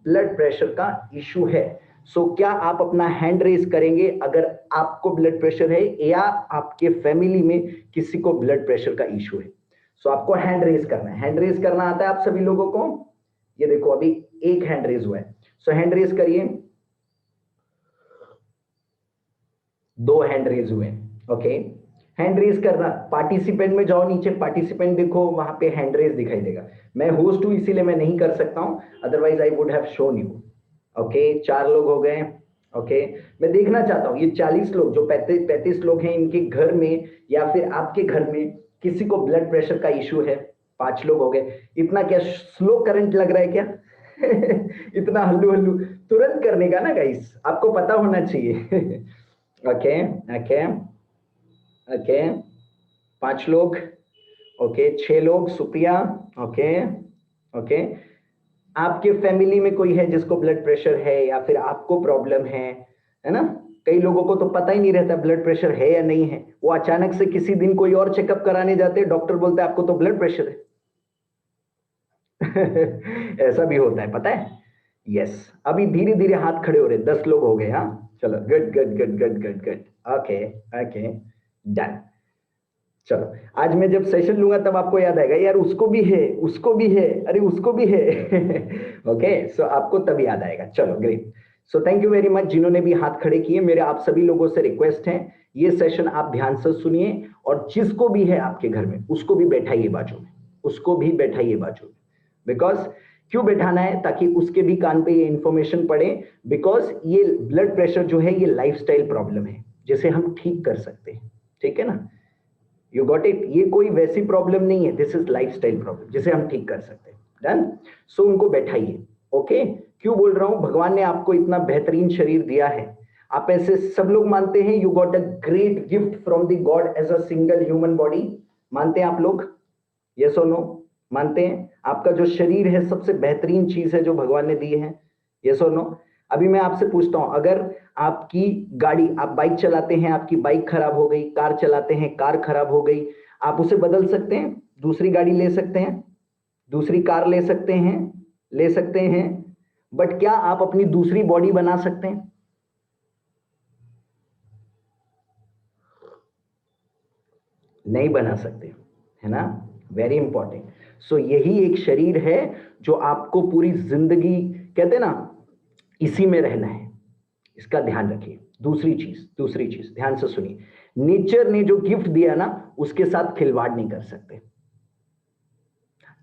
Blood pressure का issue है। सो क्या आप अपना हैंड रेज करेंगे अगर आपको ब्लड प्रेशर है या आपके फैमिली में किसी को ब्लड प्रेशर का इशू है? सो आपको हैंड रेज करना है। हैंड रेज करना आता है आप सभी लोगों को? ये देखो अभी एक हैंड रेज हुआ है। सो हैंड रेज करिए। 2 हैंड रेज हुए। ओके, हैंड रेज करना, पार्टिसिपेंट में जाओ नीचे, पार्टिसिपेंट देखो वहां पे हैंड रेज दिखाई देगा। मैं होस्ट हूं इसीलिए मैं नहीं कर सकता हूं, otherwise I would have shown you. Okay, 4 लोग हो गए। ओके, मैं देखना चाहता हूं ये 40 लोग जो 35 लोग हैं, इनके घर में या फिर आपके घर में किसी को ब्लड प्रेशर का इशू है? 5 लोग हो गए। इतना क्या स्लो करंट लग रहा है क्या? इतना हल्लू हल्लू तुरंत करने का ना गाइस, आपको पता होना चाहिए। ओके ओके ओके, 5 लोग। ओके, 6 लोग। सुप्रिया। ओके ओके, आपके फैमिली में कोई है जिसको ब्लड प्रेशर है या फिर आपको प्रॉब्लम है ना? कई लोगों को तो पता ही नहीं रहता ब्लड प्रेशर है या नहीं है, वो अचानक से किसी दिन कोई और चेकअप कराने जाते हैं, डॉक्टर बोलता है आपको तो ब्लड प्रेशर है। ऐसा भी होता है, पता है? यस, अभी धीरे धीरे हाथ खड़े हो रहे, 10 लोग हो गए। हाँ चलो, good good good good good good. Okay okay, done. चलो, आज मैं जब सेशन लूंगा तब आपको याद आएगा यार उसको भी है, उसको भी है, अरे उसको भी है। ओके, सो आपको तब याद आएगा। चलो great. So thank you very much जिन्होंने भी हाथ खड़े किए। मेरे आप सभी लोगों से रिक्वेस्ट है, ये सेशन आप ध्यान से सुनिए और जिसको भी है आपके घर में उसको भी बैठाइए बाजू में, उसको भी बैठाइए बाजू में। बिकॉज क्यों बैठाना है? ताकि उसके भी कान पे ये इंफॉर्मेशन पड़े। बिकॉज ये ब्लड प्रेशर जो है ये लाइफस्टाइल प्रॉब्लम है जिसे हम ठीक कर सकते हैं। ठीक है ना? You got it? ये कोई वैसी प्रॉब्लम नहीं है, दिस इज लाइफस्टाइल प्रॉब्लम जिसे हम ठीक कर सकते हैं। डन? सो उनको बैठाइए। ओके, क्यों बोल रहा हूं? भगवान ने आपको इतना बेहतरीन शरीर दिया है। आप ऐसे सब लोग मानते हैं you got a great gift from the god as a single human body? मानते हैं आप लोग? यस और नो? मानते हैं आपका जो शरीर है सबसे बेहतरीन चीज है जो भगवान ने दी है? यस और नो? अभी मैं आपसे पूछता हूं, अगर आपकी गाड़ी, आप बाइक चलाते हैं, आपकी बाइक खराब हो गई, कार चलाते हैं, कार खराब हो गई, आप उसे बदल सकते हैं? दूसरी गाड़ी ले सकते हैं, दूसरी कार ले सकते हैं, ले सकते हैं। बट क्या आप अपनी दूसरी बॉडी बना सकते हैं? नहीं बना सकते, है ना? Very important. सो यही एक शरीर है जो आपको पूरी जिंदगी, कहते हैं ना, इसी में रहना है, इसका ध्यान रखिए। दूसरी चीज ध्यान से सुनिए, नेचर ने जो गिफ्ट दिया ना उसके साथ खिलवाड़ नहीं कर सकते।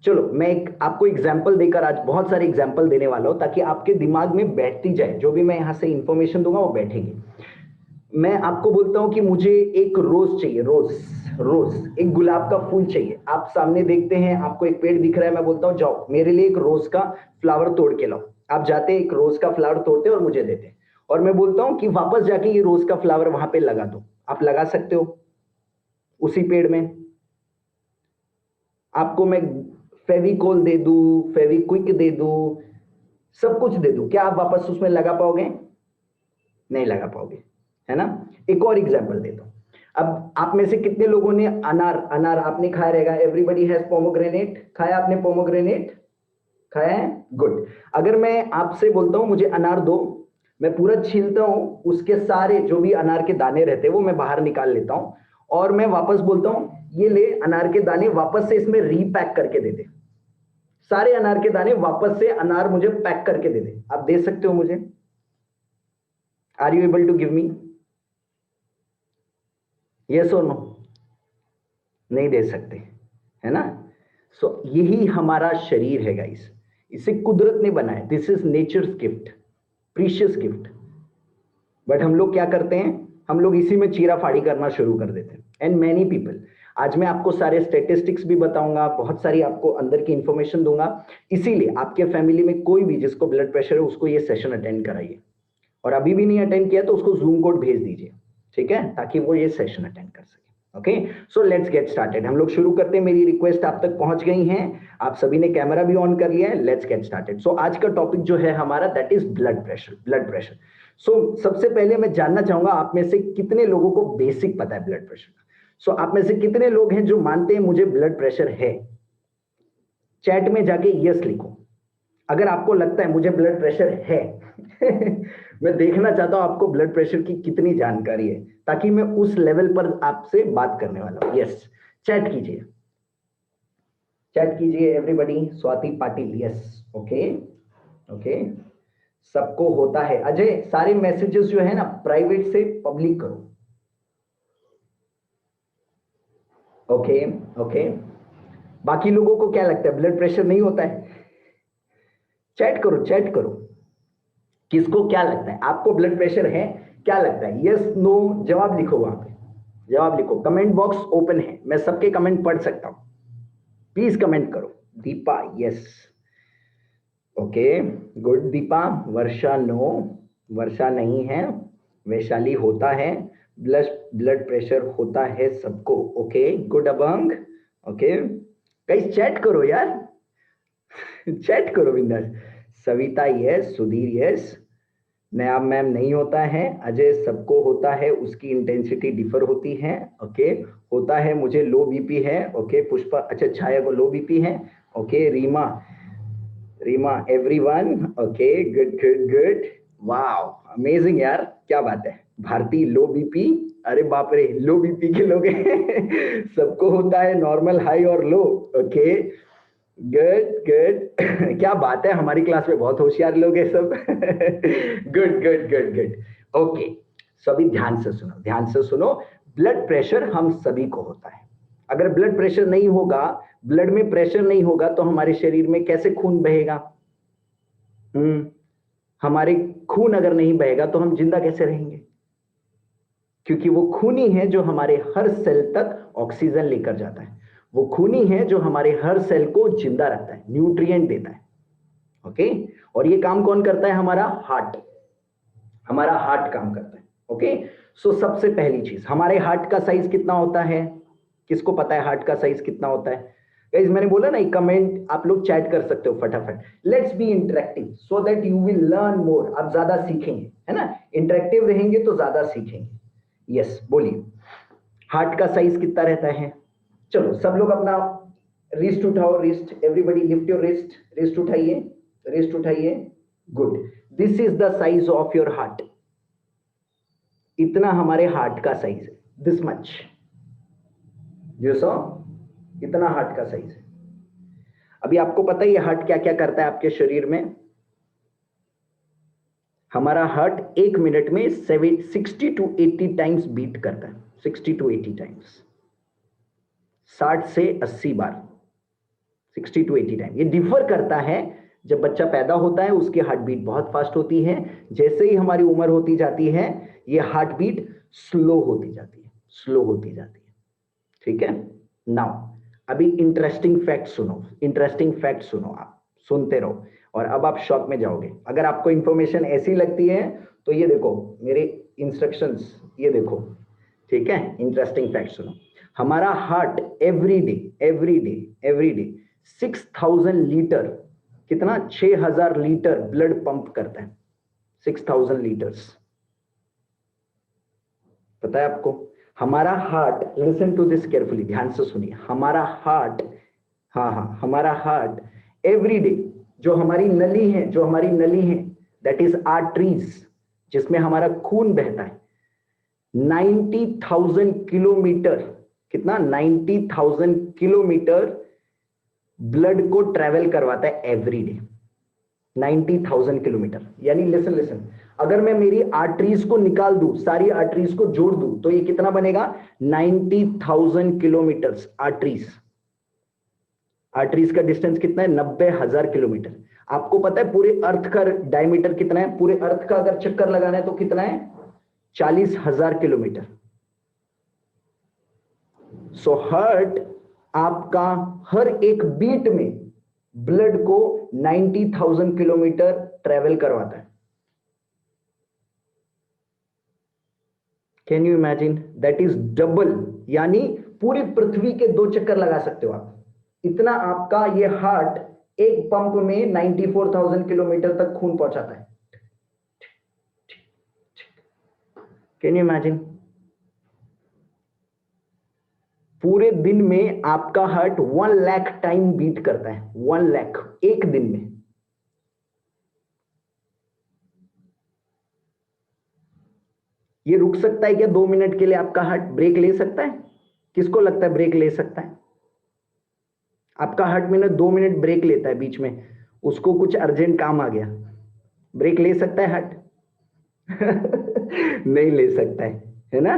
चलो मैं एक आपको एग्जाम्पल देकर आज बहुत सारे एग्जाम्पल देने वाला हूं ताकि आपके दिमाग में बैठती जाए, जो भी मैं यहां से इंफॉर्मेशन दूंगा वो बैठेगी। मैं आपको बोलता हूं कि मुझे एक रोज चाहिए, रोज रोज एक गुलाब का फूल चाहिए। आप सामने देखते हैं, आपको एक पेड़ दिख रहा है, मैं बोलता हूं जाओ मेरे लिए एक रोज का फ्लावर तोड़ के लाओ। आप जाते हैं, एक रोज का फ्लावर तोड़ते हैं और मुझे देते हैं, और मैं बोलता हूं कि वापस जाके ये रोज का फ्लावर वहां पे लगा दो। आप लगा सकते हो उसी पेड़ में? आपको मैं फेविकोल दे दूं, फेविक्विक दे दूं, सब कुछ दे दूं, क्या आप वापस उसमें लगा पाओगे? नहीं लगा पाओगे, है ना? एक और एग्जांपल देता हूं। अब आप में से कितने लोगों ने अनार, अनार आपने खाया रहेगा? एवरीबॉडी हैज पोमोग्रेनेट, खाया आपने पोमोग्रेनेट? खाया है, गुड। अगर मैं आपसे बोलता हूं मुझे अनार दो, मैं पूरा छीलता हूं, उसके सारे जो भी अनार के दाने रहते हैं वो मैं बाहर निकाल लेता हूं, और मैं वापस बोलता हूं ये ले अनार के दाने, वापस से इसमें रीपैक करके दे दे। सारे अनार के दाने वापस से अनार मुझे पैक करके दे दे, आप दे सकते हो मुझे? Are you able to give me? Yes और नो? नहीं दे सकते, है ना? सो यही हमारा शरीर है गाइस, इसे कुदरत ने बनाया, this is nature's gift, precious gift. But हम लोग क्या करते हैं? हम लोग इसी में चीरा फाड़ी करना शुरू कर देते हैं, एंड मैनी पीपल। आज मैं आपको सारे स्टेटिस्टिक्स भी बताऊंगा, बहुत सारी आपको अंदर की इंफॉर्मेशन दूंगा। इसीलिए आपके फैमिली में कोई भी जिसको ब्लड प्रेशर है उसको ये सेशन अटेंड कराइए, और अभी भी नहीं अटेंड किया तो उसको जूम कोड भेज दीजिए, ठीक है, ताकि वो ये सेशन अटेंड कर सके। Okay, so let's get started. हम लोग शुरू करते हैं। मेरी रिक्वेस्ट आप तक पहुंच गई हैं, आप सभी ने कैमरा भी ऑन कर लिया है। Let's get started. सो आज का टॉपिक जो है हमारा, that is blood pressure, blood pressure. So सबसे पहले मैं जानना चाहूंगा आप में से कितने लोगों को बेसिक पता है ब्लड प्रेशर का? सो आप में से कितने लोग हैं जो मानते हैं मुझे ब्लड प्रेशर है? चैट में जाके यस लिखो। अगर आपको लगता है मुझे ब्लड प्रेशर है मैं देखना चाहता हूं आपको ब्लड प्रेशर की कितनी जानकारी है, ताकि मैं उस लेवल पर आपसे बात करने वाला हूं। यस, चैट कीजिए, चैट कीजिए everybody. Swati Patil, yes, okay okay, सबको होता है। अजय, सारे मैसेजेस जो है ना प्राइवेट से पब्लिक करो। ओके ओके, बाकी लोगों को क्या लगता है ब्लड प्रेशर नहीं होता है? चैट करो, चैट करो, किसको क्या लगता है? आपको ब्लड प्रेशर है? क्या लगता है? यस नो जवाब लिखो, वहां पे जवाब लिखो। कमेंट बॉक्स ओपन है, मैं सबके कमेंट पढ़ सकता हूं, प्लीज कमेंट करो। Deepa, yes, okay good Deepa. Varsha, no, Varsha नहीं है। वैशाली, होता है, ब्लड ब्लड प्रेशर होता है सबको। ओके गुड अबंग, ओके गाइस चैट करो यार चैट करो बिंदास। सविता यस, सुधीर यस, नया मैम नहीं होता है। अजय, सबको होता है, उसकी इंटेंसिटी डिफर होती है। ओके, होता है, मुझे लो बीपी है। ओके पुष्पा, अच्छा छाया को लो बीपी है। Okay Reema, Reema everyone, okay good good good, wow amazing यार, क्या बात है। भारती, लो बीपी, अरे बाप रे, लो बीपी के लोग हैं सबको होता है, नॉर्मल, हाई और लो। ओके गुड गुड क्या बात है, हमारी क्लास में बहुत होशियार लोग हैं सब good good good good, okay. सभी ध्यान से सुनो, ध्यान से सुनो। ब्लड प्रेशर हम सभी को होता है। अगर ब्लड प्रेशर नहीं होगा, ब्लड में प्रेशर नहीं होगा, तो हमारे शरीर में कैसे खून बहेगा? हमारे खून अगर नहीं बहेगा तो हम जिंदा कैसे रहेंगे? क्योंकि वो खून ही है जो हमारे हर सेल तक ऑक्सीजन लेकर जाता है। वो खून ही है जो हमारे हर सेल को जिंदा रखता है, न्यूट्रिएंट देता है। ओके, और ये काम कौन करता है? हमारा हार्ट, हमारा हार्ट काम करता है। ओके, सो सबसे पहली चीज, हमारे हार्ट का साइज कितना होता है? किसको पता है हार्ट का साइज कितना होता है? गाइस मैंने बोला ना, कमेंट आप लोग चैट कर सकते हो फटाफट। Let's be interactive so that you will learn more, आप ज्यादा सीखेंगे, है ना? इंटरेक्टिव रहेंगे तो ज्यादा सीखेंगे। यस, बोलिए, हार्ट का साइज कितना रहता है? चलो सब लोग अपना रिस्ट उठाओ, wrist, everybody lift your wrist, wrist उठाइए, रिस्ट उठाइए, good. This is the size of your heart. इतना हमारे हार्ट का साइज है, दिस मच, यू सॉ, इतना हार्ट का साइज है। अभी आपको पता है ये हार्ट क्या क्या करता है आपके शरीर में? हमारा हार्ट एक मिनट में 60 टू 80 टाइम्स बीट करता है, 60 टू 80 टाइम्स, 60 से 80 बार, 60 टू 80 टाइम। ये डिफर करता है, जब बच्चा पैदा होता है उसकी हार्ट बीट बहुत फास्ट होती है, जैसे ही हमारी उम्र होती जाती है ये हार्ट बीट स्लो होती जाती है, स्लो होती जाती है। ठीक है, नाउ अभी इंटरेस्टिंग फैक्ट सुनो, इंटरेस्टिंग फैक्ट सुनो, आप सुनते रहो और अब आप शॉक में जाओगे। अगर आपको इंफॉर्मेशन ऐसी लगती है तो ये देखो मेरे इंस्ट्रक्शंस, ये देखो, ठीक है। इंटरेस्टिंग फैक्ट सुनो, हमारा heart every day, every day, every day 6000 litre, कितना? 6000 लीटर ब्लड पंप करता है, 6000 लीटर्स। पता है आपको? हमारा heart, listen to this carefully, ध्यान से सुनिए, हमारा हार्ट, हाँ हाँ, हमारा हार्ट एवरी डे, जो हमारी नली है, जो हमारी नली है, दैट इज आर्टरीज, जिसमें हमारा खून बहता है, 90,000 किलोमीटर, कितना? 90,000 किलोमीटर ब्लड को ट्रेवल करवाता है एवरी डे, 90,000 किलोमीटर। यानी लिसन लिसन, अगर मैं मेरी आर्टरीज को निकाल दूं, सारी आर्टरीज को जोड़ दूं, तो ये कितना बनेगा? 90,000 किलोमीटर। आर्टरीज, आर्टरीज का डिस्टेंस कितना है? 90,000 किलोमीटर। आपको पता है पूरे अर्थ का डायमीटर कितना है? पूरे अर्थ का अगर चक्कर लगाना है तो कितना है? 40,000 किलोमीटर। सो हार्ट आपका हर एक बीट में ब्लड को 90,000 किलोमीटर ट्रेवल करवाता है। Can you imagine? That is double, यानी पूरी पृथ्वी के 2 चक्कर लगा सकते हो आप। इतना आपका ये हार्ट एक पंप में 94,000 किलोमीटर तक खून पहुंचाता है। Can you imagine? पूरे दिन में आपका हार्ट 1 लाख टाइम बीट करता है, 1 लाख एक दिन में। ये रुक सकता है क्या 2 मिनट के लिए? आपका हार्ट ब्रेक ले सकता है? किसको लगता है ब्रेक ले सकता है? आपका हार्ट में ना 2 मिनट ब्रेक लेता है बीच में, उसको कुछ अर्जेंट काम आ गया, ब्रेक ले सकता है हार्ट? नहीं ले सकता है ना?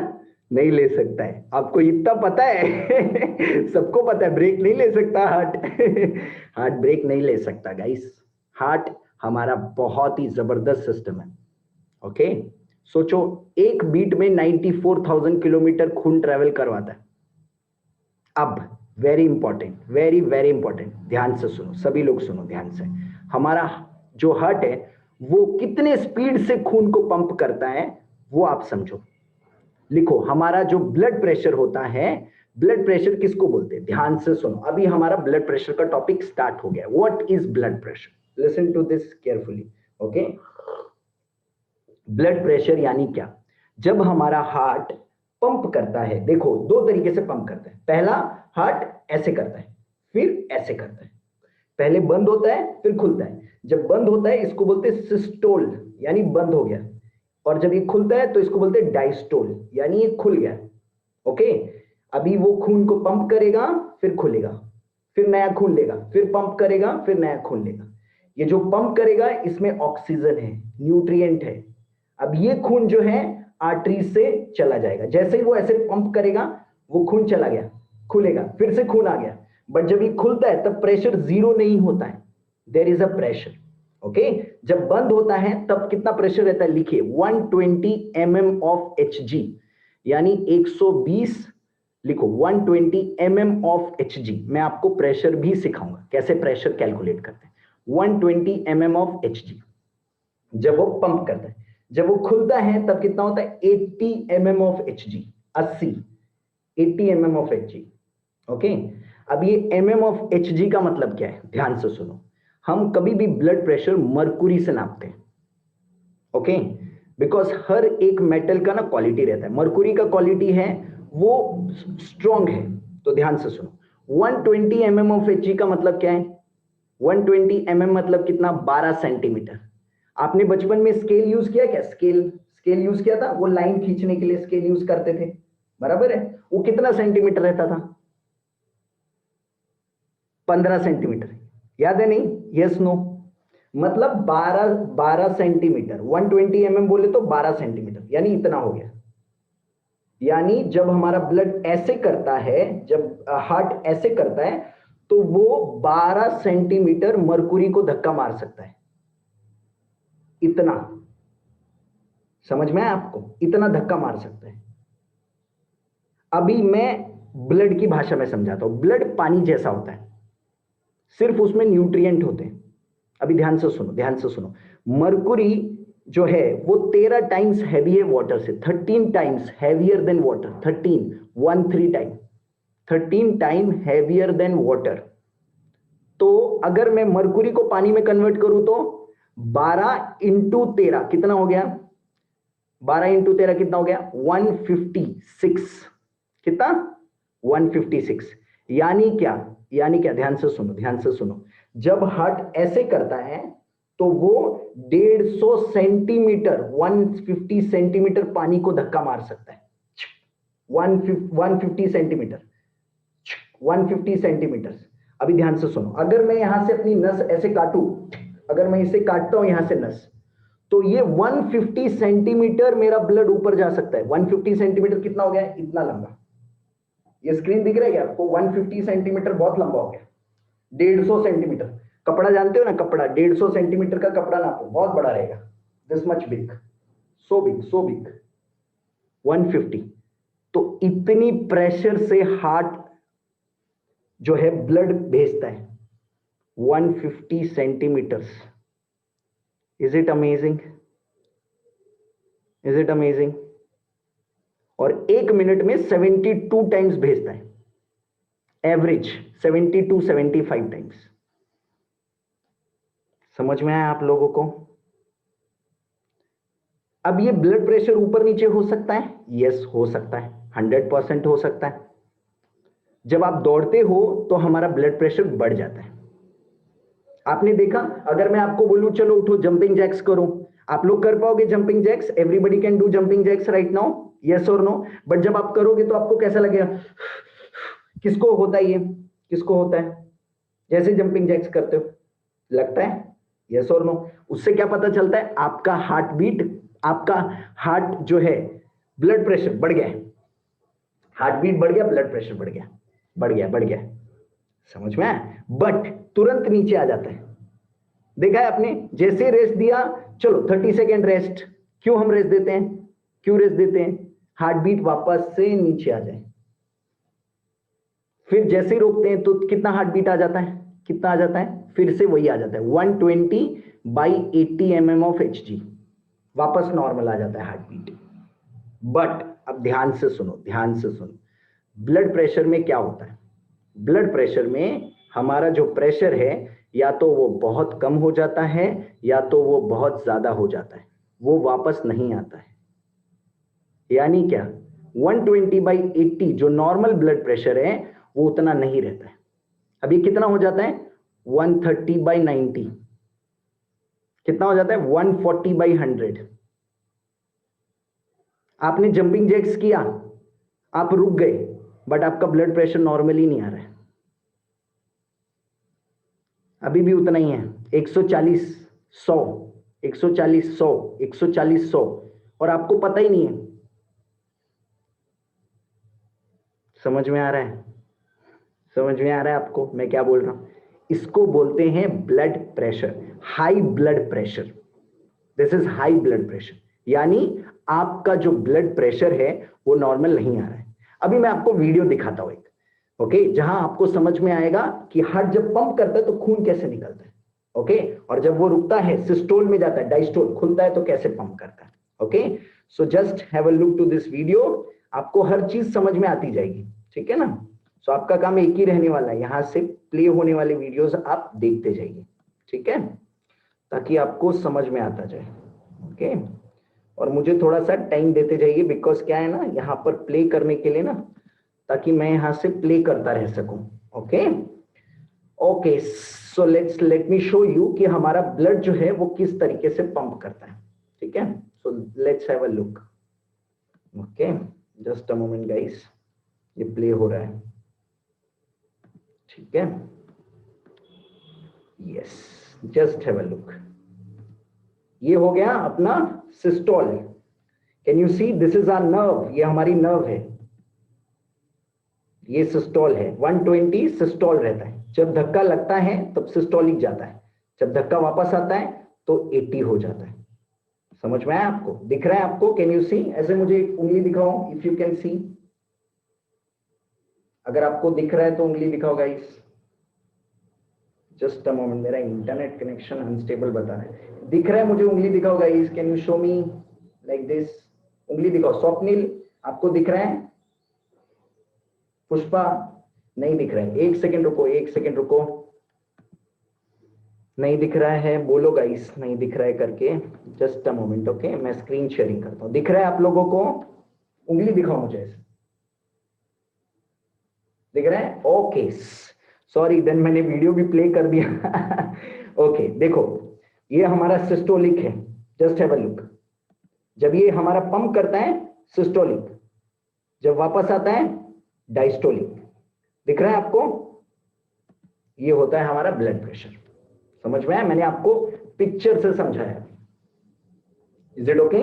नहीं ले सकता है। आपको इतना पता है? सबको पता है ब्रेक नहीं ले सकता हार्ट। हार्ट ब्रेक नहीं ले सकता गाइस। हार्ट हमारा बहुत ही जबरदस्त सिस्टम है। ओके, सोचो एक बीट में 94,000 किलोमीटर खून ट्रेवल करवाता है। अब very important, very very important, ध्यान से सुनो, सभी लोग सुनो ध्यान से। हमारा जो हार्ट है वो कितने स्पीड से खून को पंप करता है वो आप समझो। लिखो, हमारा जो ब्लड प्रेशर होता है, ब्लड प्रेशर किसको बोलते हैं? ध्यान से सुनो, अभी हमारा ब्लड प्रेशर का टॉपिक स्टार्ट हो गया। What is blood pressure? Listen to this carefully. Okay, blood pressure यानी क्या? जब हमारा हार्ट पंप करता है, देखो दो तरीके से पंप करता है। पहला, हार्ट ऐसे करता है, फिर ऐसे करता है। पहले बंद होता है फिर खुलता है। जब बंद होता है इसको बोलते हैं सिस्टोल, यानी बंद हो गया, और जब ये खुलता है तो इसको बोलते हैं डायस्टोल, यानी ये खुल गया। ओके, अभी वो खून को पंप करेगा फिर खुलेगा, फिर नया खून लेगा, फिर पंप करेगा, फिर नया खून लेगा। ये जो पंप करेगा इसमें ऑक्सीजन है, न्यूट्रिएंट है। अब ये खून जो है आर्टरी से चला जाएगा, जैसे ही वो ऐसे पंप करेगा वो खून चला गया, खुलेगा, फिर से खून आ गया। बट जब ये खुलता है तब प्रेशर जीरो नहीं होता है, there is a pressure. Okay, जब बंद होता है तब कितना प्रेशर रहता है? लिखिए 120 mm ऑफ Hg, यानी 120, लिखो 120 mm ऑफ Hg। मैं आपको प्रेशर भी सिखाऊंगा कैसे प्रेशर कैलकुलेट करते हैं। 120 mm ऑफ Hg जब वो पंप करता है। जब वो खुलता है तब कितना होता है? 80 mm of Hg, 80 mm of Hg। Okay, अब ये mm ऑफ Hg का मतलब क्या है? ध्यान से सुनो, हम कभी भी ब्लड प्रेशर मरकुरी से नापते हैं। ओके, बिकॉज हर एक मेटल का ना क्वालिटी रहता है। मरकुरी का क्वालिटी है वो स्ट्रॉन्ग है, तो ध्यान से सुनो। 120 mm ऑफ Hg का मतलब क्या है? 120 mm मतलब कितना? 12 सेंटीमीटर। आपने बचपन में स्केल यूज किया क्या? स्केल यूज किया था? वो लाइन खींचने के लिए स्केल यूज करते थे, बराबर है? वो कितना सेंटीमीटर रहता था? 15 सेंटीमीटर। याद है नहीं? Yes no? मतलब 12 सेंटीमीटर। 120 mm बोले तो 12 सेंटीमीटर, यानी इतना हो गया। यानी जब हमारा ब्लड ऐसे करता है, जब हार्ट ऐसे करता है तो वो 12 सेंटीमीटर मरकुरी को धक्का मार सकता है। इतना समझ में आया आपको? इतना धक्का मार सकता है। अभी मैं ब्लड की भाषा में समझाता हूं। ब्लड पानी जैसा होता है, सिर्फ उसमें न्यूट्रिएंट होते हैं। अभी ध्यान से सुनो, ध्यान से सुनो। मरकुरी जो है वो 13 टाइम्स हैवी है वाटर से, 13 times heavier than water, 13 time, 13 time heavier than water. तो अगर मैं मरकुरी को पानी में कन्वर्ट करूं तो 12 इंटू 13 कितना हो गया? 12 इंटू 13 कितना हो गया? 156। कितना? 156। यानी क्या? यानी क्या? ध्यान से सुनो, ध्यान से सुनो। जब हार्ट ऐसे करता है तो वो 150 सेंटीमीटर, 150 सेंटीमीटर पानी को धक्का मार सकता है। 150 सेंटीमीटर, 150 सेंटीमीटर। अभी ध्यान से सुनो, अगर मैं यहां से अपनी नस ऐसे काटूं, अगर मैं इसे काटता हूं यहां से नस, तो ये 150 सेंटीमीटर मेरा ब्लड ऊपर जा सकता है। 150 सेंटीमीटर कितना हो गया? इतना लंबा। ये स्क्रीन दिख रहा है क्या आपको? 150 सेंटीमीटर बहुत लंबा हो गया। 150 सेंटीमीटर, कपड़ा जानते हो ना, कपड़ा 150 सेंटीमीटर का कपड़ा नापो, बहुत बड़ा रहेगा, this much big, so big, so big. 150। तो इतनी प्रेशर से हार्ट जो है ब्लड भेजता है, 150 centimetre. Is it amazing? Is it amazing? और एक मिनट में 72 टाइम्स भेजता है, एवरेज 72-75 टाइम्स। समझ में आया आप लोगों को? अब ये ब्लड प्रेशर ऊपर नीचे हो सकता है? यस, हो सकता है, 100% हो सकता है। जब आप दौड़ते हो तो हमारा ब्लड प्रेशर बढ़ जाता है। आपने देखा, अगर मैं आपको बोलूं चलो उठो जंपिंग जैक्स करो, आप लोग कर पाओगे jumping jacks? Everybody can do jumping jacks right now, yes और नो? बट जब आप करोगे तो आपको कैसा लगेगा? किसको होता है ये? किसको होता है जैसे जंपिंग जैक्स करते हो? लगता है? यस और नो? उससे क्या पता चलता है? आपका हार्ट बीट, आपका हार्ट जो है, ब्लड प्रेशर बढ़ गया है। हार्ट बीट बढ़ गया, ब्लड प्रेशर बढ़ गया, बढ़ गया, बढ़ गया। समझ में आया? बट तुरंत नीचे आ जाता है। देखा है आपने? जैसे रेस्ट दिया, चलो 30 सेकेंड रेस्ट। क्यों हम रेस्ट देते हैं? क्यों रेस्ट देते हैं? हार्ट बीट वापस से नीचे आ जाए। फिर जैसे ही रोकते हैं तो कितना हार्ट बीट आ जाता है? कितना आ जाता है? फिर से वही आ जाता है 120/80 mm ऑफ Hg, वापस नॉर्मल आ जाता है हार्ट बीट। बट अब ध्यान से सुनो, ध्यान से सुनो, ब्लड प्रेशर में क्या होता है? ब्लड प्रेशर में हमारा जो प्रेशर है, या तो वो बहुत कम हो जाता है या तो वो बहुत ज्यादा हो जाता है, वो वापस नहीं आता है। यानी क्या? 120/80 जो नॉर्मल ब्लड प्रेशर है वो उतना नहीं रहता है। अभी कितना हो जाता है? 130/90। कितना हो जाता है? 140/100। आपने जंपिंग जैक्स किया, आप रुक गए, बट आपका ब्लड प्रेशर नॉर्मली नहीं आ रहा है, अभी भी उतना ही है। 140, 100, 140, 100, 140, 100, और आपको पता ही नहीं है। समझ में आ रहा है? समझ में आ रहा है आपको मैं क्या बोल रहा हूं? इसको बोलते हैं blood pressure, high blood pressure. This is high blood pressure, यानी आपका जो ब्लड प्रेशर है वो नॉर्मल नहीं आ रहा है। अभी मैं आपको वीडियो दिखाता हूं एक, ओके, जहां आपको समझ में आएगा कि हार्ट जब पंप करता है तो खून कैसे निकलता है, ओके, और जब वो रुकता है, सिस्टोल में जाता है, डायस्टोल खुलता है, तो कैसे पंप करता है। Okay, so just have a look to this video, आपको हर चीज समझ में आती जाएगी, ठीक है ना? सो आपका काम एक ही रहने वाला है, यहां से प्ले होने वाले वीडियोस आप देखते जाइए, ठीक है, ताकि आपको समझ में आता जाए। ओके, और मुझे थोड़ा सा टाइम देते जाइए, बिकॉज क्या है ना, यहाँ पर प्ले करने के लिए ना, ताकि मैं यहां से प्ले करता रह सकूं। Okay okay, so let me show you कि हमारा ब्लड जो है वो किस तरीके से पंप करता है, ठीक है? So let's have a look. Okay, just a moment guys, ये प्ले हो रहा है, ठीक है? Yes, just have a look. ये हो गया अपना systole. Can you see? This is our nerve, ये हमारी नर्व है, ये सिस्टोल है। 120 सिस्टोल रहता है, जब धक्का लगता है तब सिस्टोलिक जाता है, जब धक्का वापस आता है तो 80 हो जाता है। समझ में आया आपको? दिख रहा है आपको? कैन यू सी? ऐसे मुझे उंगली दिखाओ, इफ यू कैन सी। अगर आपको दिख रहा है तो उंगली दिखाओ गाइस। जस्ट अ मोमेंट, मेरा इंटरनेट कनेक्शन अनस्टेबल बता रहा है। दिख रहा है मुझे? उंगली दिखाओ guys, can you show me like this? उंगली दिखाओ। स्वप्निल, आपको दिख रहा है? पुष्पा, नहीं दिख रहा है। एक सेकेंड रुको, एक सेकेंड रुको, नहीं दिख रहा है, बोलो गाइस नहीं दिख रहा है करके। जस्ट अ मोमेंट, ओके, मैं स्क्रीन शेयरिंग करता हूं। दिख रहा है आप लोगों को? उंगली दिखाओ मुझे ऐसे, दिख रहा है? ओके, सॉरी, देन मैंने वीडियो भी प्ले कर दिया। ओके, देखो, ये हमारा सिस्टोलिक है, जस्ट हैव अ लुक। जब ये हमारा पंप करता है सिस्टोलिक, जब वापस आता है डायस्टोलिक। दिख रहा है आपको? ये होता है हमारा ब्लड प्रेशर। समझ में आया? मैंने आपको पिक्चर से समझाया। Is it okay?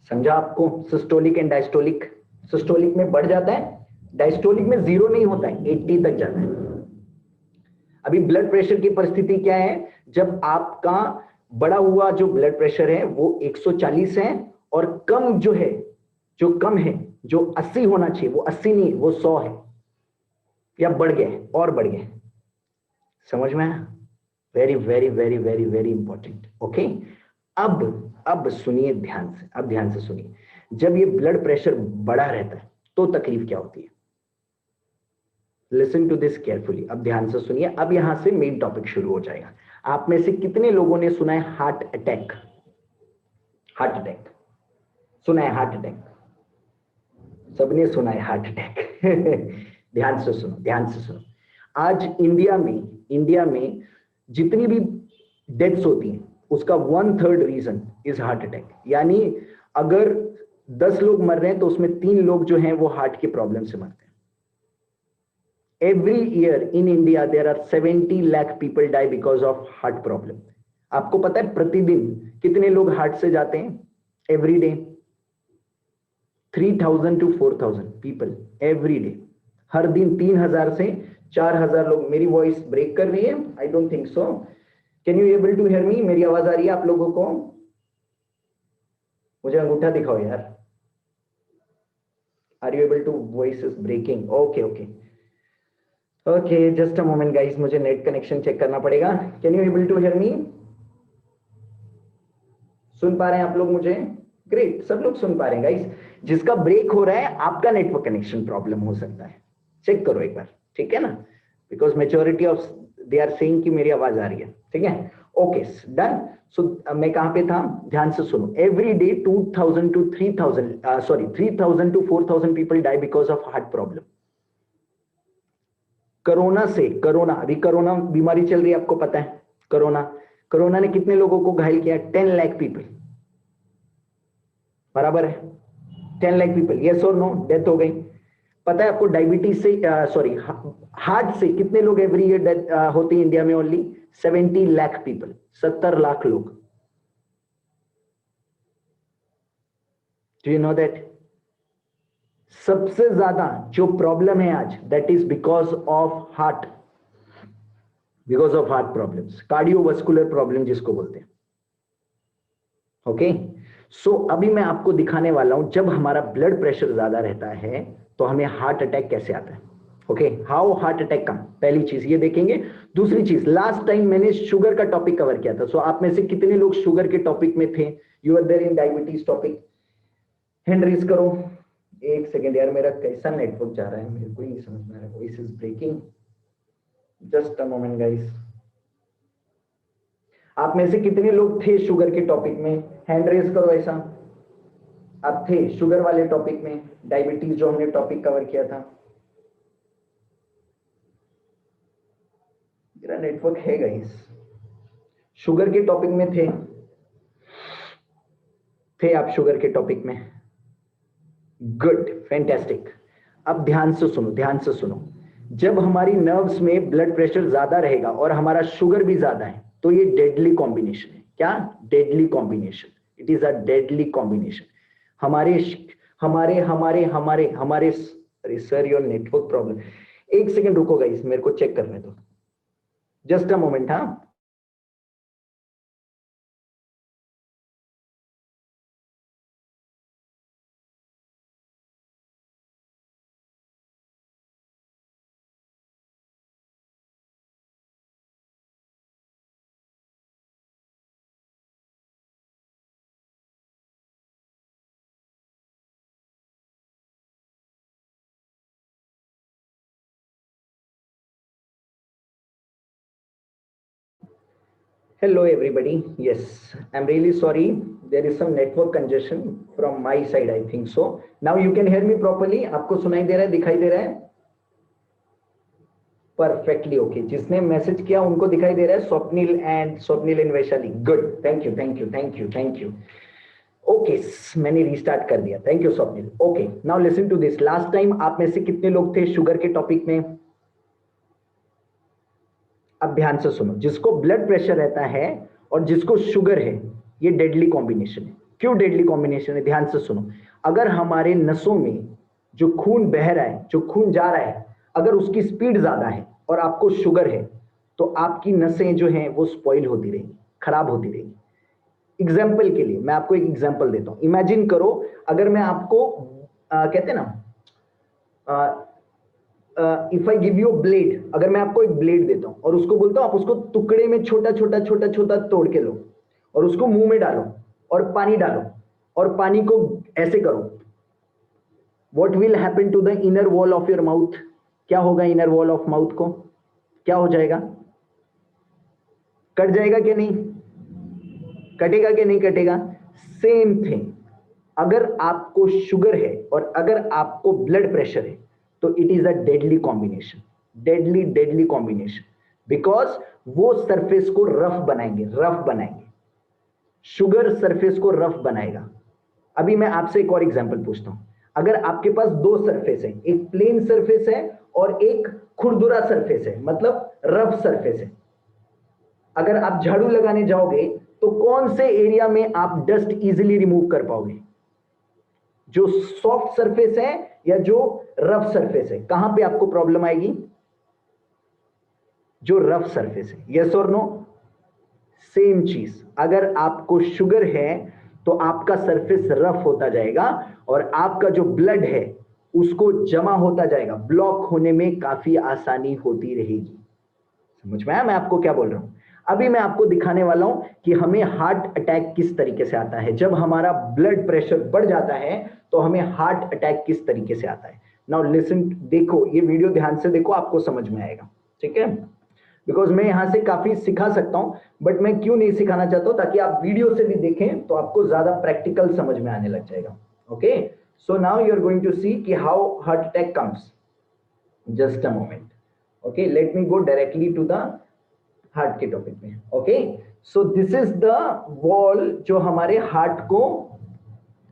समझा आपको? Systolic and diastolic. सिस्टोलिक में बढ़ जाता है, डायस्टोलिक में जीरो नहीं होता है, 80 तक जाता है। अभी ब्लड प्रेशर की परिस्थिति क्या है? जब आपका बढ़ा हुआ जो ब्लड प्रेशर है वो 140 है, और कम जो है, जो कम है, जो 80 होना चाहिए, वो 80 नहीं, वो 100 है, या बढ़ गया है, और बढ़ गया है। समझ में आया? Very very very very very important. Okay, अब सुनिए ध्यान से, अब ध्यान से सुनिए। जब ये ब्लड प्रेशर बढ़ा रहता है तो तकलीफ क्या होती है? लिसन टू दिस केयरफुली, अब ध्यान से सुनिए। अब यहां से मेन टॉपिक शुरू हो जाएगा। आप में से कितने लोगों ने सुना है हार्ट अटैक? हार्ट अटैक सुना है? हार्ट अटैक सबने सुना है, हार्ट अटैक। ध्यान से सुनो, ध्यान से सुनो। आज इंडिया में जितनी भी डेथ्स होती हैं, उसका 1/3 रीजन इज हार्ट अटैक। यानी अगर 10 लोग मर रहे हैं तो उसमें 3 लोग जो हैं वो हार्ट की प्रॉब्लम से मरते हैं। Every year in India there are 70 lakh people die because of heart problem. आपको पता है प्रतिदिन कितने लोग हार्ट से जाते हैं? Every day 3000 to 4000 people every day. हर दिन 3000 से 4000 लोग। मेरी वॉइस ब्रेक कर रही है? I don't think so. Can you able to hear me? मेरी आवाज आ रही है आप लोगों को? मुझे अंगूठा दिखाओ यार। Are you able to? Voice is breaking. Okay okay okay, just a moment guys, मुझे नेट कनेक्शन चेक करना पड़ेगा। Can you able to hear me? सुन पा रहे हैं आप लोग मुझे? ग्रेट, सब लोग सुन पा रहे हैं गाइस। जिसका ब्रेक हो रहा है आपका नेटवर्क कनेक्शन प्रॉब्लम हो सकता है, चेक करो एक बार, ठीक है ना? Because majority of they are saying कि मेरी आवाज आ रही है, ठीक है? Okay done. सो मैं कहां पे था? ध्यान से सुनो। Every day 2000 to 3000 sorry 3000 to 4000 people die because of heart problem. Corona से, कोरोना अभी कोरोना बीमारी चल रही है, आपको पता है? कोरोना, कोरोना ने कितने लोगों को घायल किया? 10 लाख पीपल, बराबर है? 10 लाख पीपल, यस और नो? डेथ हो गई। पता है आपको डायबिटीज से, सॉरी हार्ट से कितने लोग एवरी ईयर डेथ होते हैं इंडिया में? ओनली 70 लाख पीपल, 70 लाख लोग। Do you know that? सबसे ज्यादा जो प्रॉब्लम है आज, that is because of heart, because of heart problems, cardiovascular problem जिसको बोलते हैं। ओके सो अभी मैं आपको दिखाने वाला हूं जब हमारा ब्लड प्रेशर ज्यादा रहता है तो हमें हार्ट अटैक कैसे आता है। ओके, हाउ हार्ट अटैक कम, पहली चीज ये देखेंगे। दूसरी चीज, लास्ट टाइम मैंने शुगर का टॉपिक कवर किया था। सो आप में से कितने लोग शुगर के टॉपिक में थे? You are there in diabetes topic? Hand raise करो। एक सेकेंड यार, मेरा कैसा नेटवर्क जा रहा है मेरे को ही नहीं समझ में आ रहा है। Voice is breaking, just a moment guys. आप में से कितने लोग थे शुगर के टॉपिक में? हैंड रेज करो ऐसा। आप थे शुगर वाले टॉपिक में, डायबिटीज जो हमने टॉपिक कवर किया था। मेरा नेटवर्क है गाइस। शुगर के टॉपिक में थे आप शुगर के टॉपिक में? Good, fantastic. अब ध्यान से सुनो, ध्यान से सुनो। जब हमारी नर्व्स में ब्लड प्रेशर ज्यादा रहेगा और हमारा शुगर भी ज्यादा है तो ये डेडली कॉम्बिनेशन है। क्या? Deadly combination. It is a deadly combination. हमारे हमारे हमारे हमारे हमारे अरे सर, योर नेटवर्क प्रॉब्लम। एक सेकेंड रुको गाइस, मेरे को चेक करने दो, जस्ट अ मोमेंट। हाँ, hello everybody. Yes, I'm really sorry. There is some network congestion from my side, I think so. Now you can hear me properly. आपको सुनाई दे रहा है, दिखाई दे रहा है? Perfectly okay. जिसने मैसेज किया उनको दिखाई दे रहा है? Swapnil and Vaishali, good, thank you thank you thank you thank you. Okay, मैंने रीस्टार्ट कर दिया, thank you Swapnil. Okay, now listen to this. Last time आप में से कितने लोग थे शुगर के टॉपिक में? अब ध्यान से सुनो। जिसको ब्लड प्रेशर रहता है और जिसको शुगर है, ये डेडली कॉम्बिनेशन है। क्यों डेडली कॉम्बिनेशन है? ध्यान से सुनो। अगर हमारे नसों में जो खून बह रहा है, जो खून जा रहा है, अगर उसकी स्पीड ज्यादा है और आपको शुगर है तो आपकी नसें जो हैं वो स्पॉइल होती रहेंगी, खराब होती रहेंगी। एग्जाम्पल के लिए मैं आपको एक एग्जाम्पल देता हूं। इमेजिन करो, अगर मैं आपको कहते हैं ना, if I give you blade, अगर मैं आपको एक ब्लेड देता हूं और उसको बोलता हूं आप उसको टुकड़े में छोटा छोटा छोटा छोटा तोड़ के लो और उसको मुंह में डालो और पानी डालो और पानी को ऐसे करो, what will happen to the inner wall of your mouth? क्या होगा इनर वॉल ऑफ माउथ को? क्या हो जाएगा? कट जाएगा कि नहीं? कटेगा कि नहीं कटेगा? सेम थिंग, अगर आपको शुगर है और अगर आपको ब्लड प्रेशर है तो it is a deadly combination, deadly deadly combination. Because वो सरफेस को रफ बनाएंगे। शुगर सरफेस को रफ बनाएगा। अभी मैं आपसे एक और एग्जांपल पूछता हूं, अगर आपके पास दो सरफेस है, एक प्लेन सरफेस है और एक खुरदुरा सरफेस है, मतलब रफ सरफेस है, अगर आप झाड़ू लगाने जाओगे तो कौन से एरिया में आप डस्ट इजीली रिमूव कर पाओगे? जो सॉफ्ट सरफेस है या जो रफ सरफेस है? कहां पे आपको प्रॉब्लम आएगी? जो रफ सरफेस है। यस और नो? सेम चीज, अगर आपको शुगर है तो आपका सरफेस रफ होता जाएगा और आपका जो ब्लड है उसको जमा होता जाएगा, ब्लॉक होने में काफी आसानी होती रहेगी। समझ में आया मैं आपको क्या बोल रहा हूं? अभी मैं आपको दिखाने वाला हूं कि हमें हार्ट अटैक किस तरीके से आता है। जब हमारा ब्लड प्रेशर बढ़ जाता है तो हमें हार्ट अटैक किस तरीके से आता है। नाउ लिसन, देखो ये वीडियो ध्यान से देखो, आपको समझ में आएगा, ठीक है? बिकॉज मैं यहां से काफी सिखा सकता हूं, बट मैं क्यों नहीं सिखाना चाहता हूं, ताकि आप वीडियो से भी देखें तो आपको ज्यादा प्रैक्टिकल समझ में आने लग जाएगा। Okay, so now you are going to see कि how heart attack comes. Just a moment, okay, let me go directly to the heart के टॉपिक में। Okay, so this is the wall जो हमारे हार्ट को,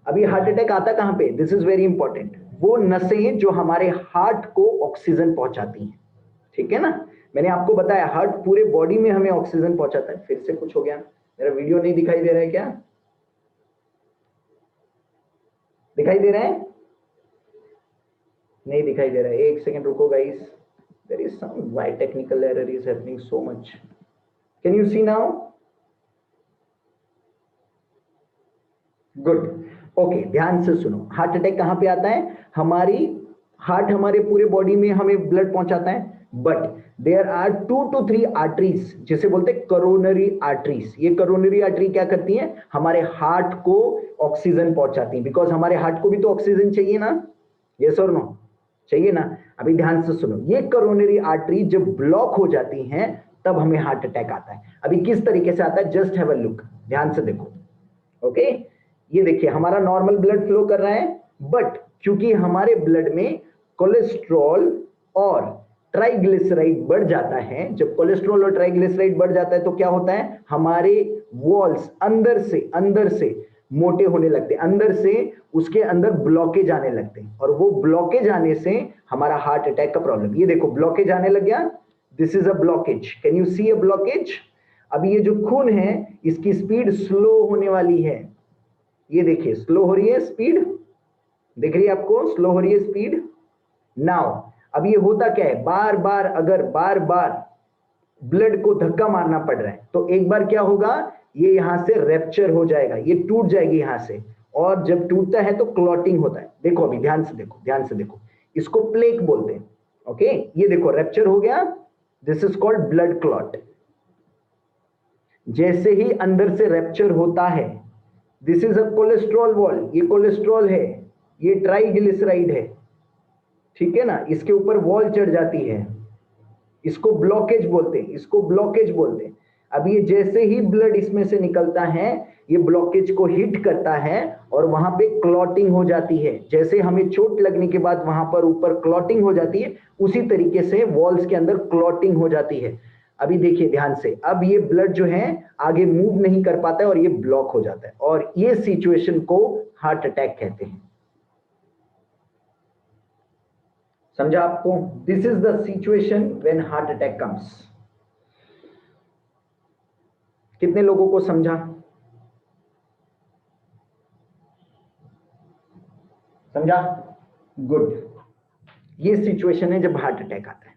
अभी heart attack आता कहां पे? दिस इज वेरी इंपॉर्टेंट, वो नसें जो हमारे हार्ट को ऑक्सीजन पहुंचाती हैं, ठीक है ना? मैंने आपको बताया हार्ट पूरे बॉडी में हमें ऑक्सीजन पहुंचाता है। फिर से कुछ हो गया, मेरा वीडियो नहीं दिखाई दे रहा है क्या? दिखाई दे रहा है? नहीं दिखाई दे रहा है, एक सेकेंड रुको guys, there is some why technical error is happening so much. Can you see now? Good, okay, ध्यान से सुनो। हार्ट अटैक कहां पे आता है? हार्ट हमारे पूरे बॉडी में हमें ब्लड पहुंचाता है, but there are 2 to 3 arteries, जिसे बोलते हैं करोनरी आर्टरीज। ये करोनरी आर्टरी क्या करती हैं? हमारे हार्ट को ऑक्सीजन पहुंचाती हैं, बिकॉज हमारे हार्ट को भी तो ऑक्सीजन चाहिए ना। यस और नो? चाहिए ना? अभी ध्यान से सुनो, ये करोनरी आर्टरी जब ब्लॉक हो जाती हैं तब हमें हार्ट अटैक आता है। अभी किस तरीके से आता है? जस्ट हैव अ लुक, ध्यान से देखो। ओके, ये देखिए हमारा नॉर्मल ब्लड फ्लो कर रहा है, बट क्योंकि हमारे ब्लड में कोलेस्ट्रॉल और ट्राइग्लिसराइड बढ़ जाता है, जब कोलेस्ट्रॉल और ट्राइग्लिसराइड बढ़ जाता है तो क्या होता है? हमारे वॉल्स अंदर से मोटे होने लगते हैं, अंदर से उसके अंदर ब्लॉकेज आने लगते हैं, और वो ब्लॉकेज आने से हमारा हार्ट अटैक का प्रॉब्लम। ये देखो ब्लॉकेज आने लग गया, this is a blockage, can you see a blockage? अभी ये जो खून है इसकी स्पीड स्लो होने वाली है, ये देखिए स्लो हो रही है स्पीड, दिख रही है आपको? स्लो हो रही है स्पीड। नाउ अब ये होता क्या है, अगर बार बार ब्लड को धक्का मारना पड़ रहा है तो एक बार क्या होगा, ये यहां से रैप्चर हो जाएगा, ये टूट जाएगी यहां से, और जब टूटता है तो क्लॉटिंग होता है। देखो अभी ध्यान से देखो, इसको प्लेक बोलते हैं। ओके, ये देखो रैप्चर हो गया, this is called blood clot. जैसे ही अंदर से रैप्चर होता है, this is a cholesterol wall, ये कोलेस्ट्रॉल है, ये ट्राइग्लिसराइड है, ठीक है ना? इसके ऊपर वॉल चढ़ जाती है, इसको ब्लॉकेज बोलते हैं। अब ये जैसे ही ब्लड इसमें से निकलता है, ये ब्लॉकेज को हिट करता है और वहां पे क्लॉटिंग हो जाती है। जैसे हमें चोट लगने के बाद वहां पर ऊपर क्लॉटिंग हो जाती है, उसी तरीके से वॉल्स के अंदर क्लॉटिंग हो जाती है। अभी देखिए ध्यान से, अब ये ब्लड जो है आगे मूव नहीं कर पाता है और ये ब्लॉक हो जाता है, और ये सिचुएशन को हार्ट अटैक कहते हैं। समझा आपको? This is the situation when heart attack comes. कितने लोगों को समझा? समझा? गुड। ये सिचुएशन है जब हार्ट अटैक आता है,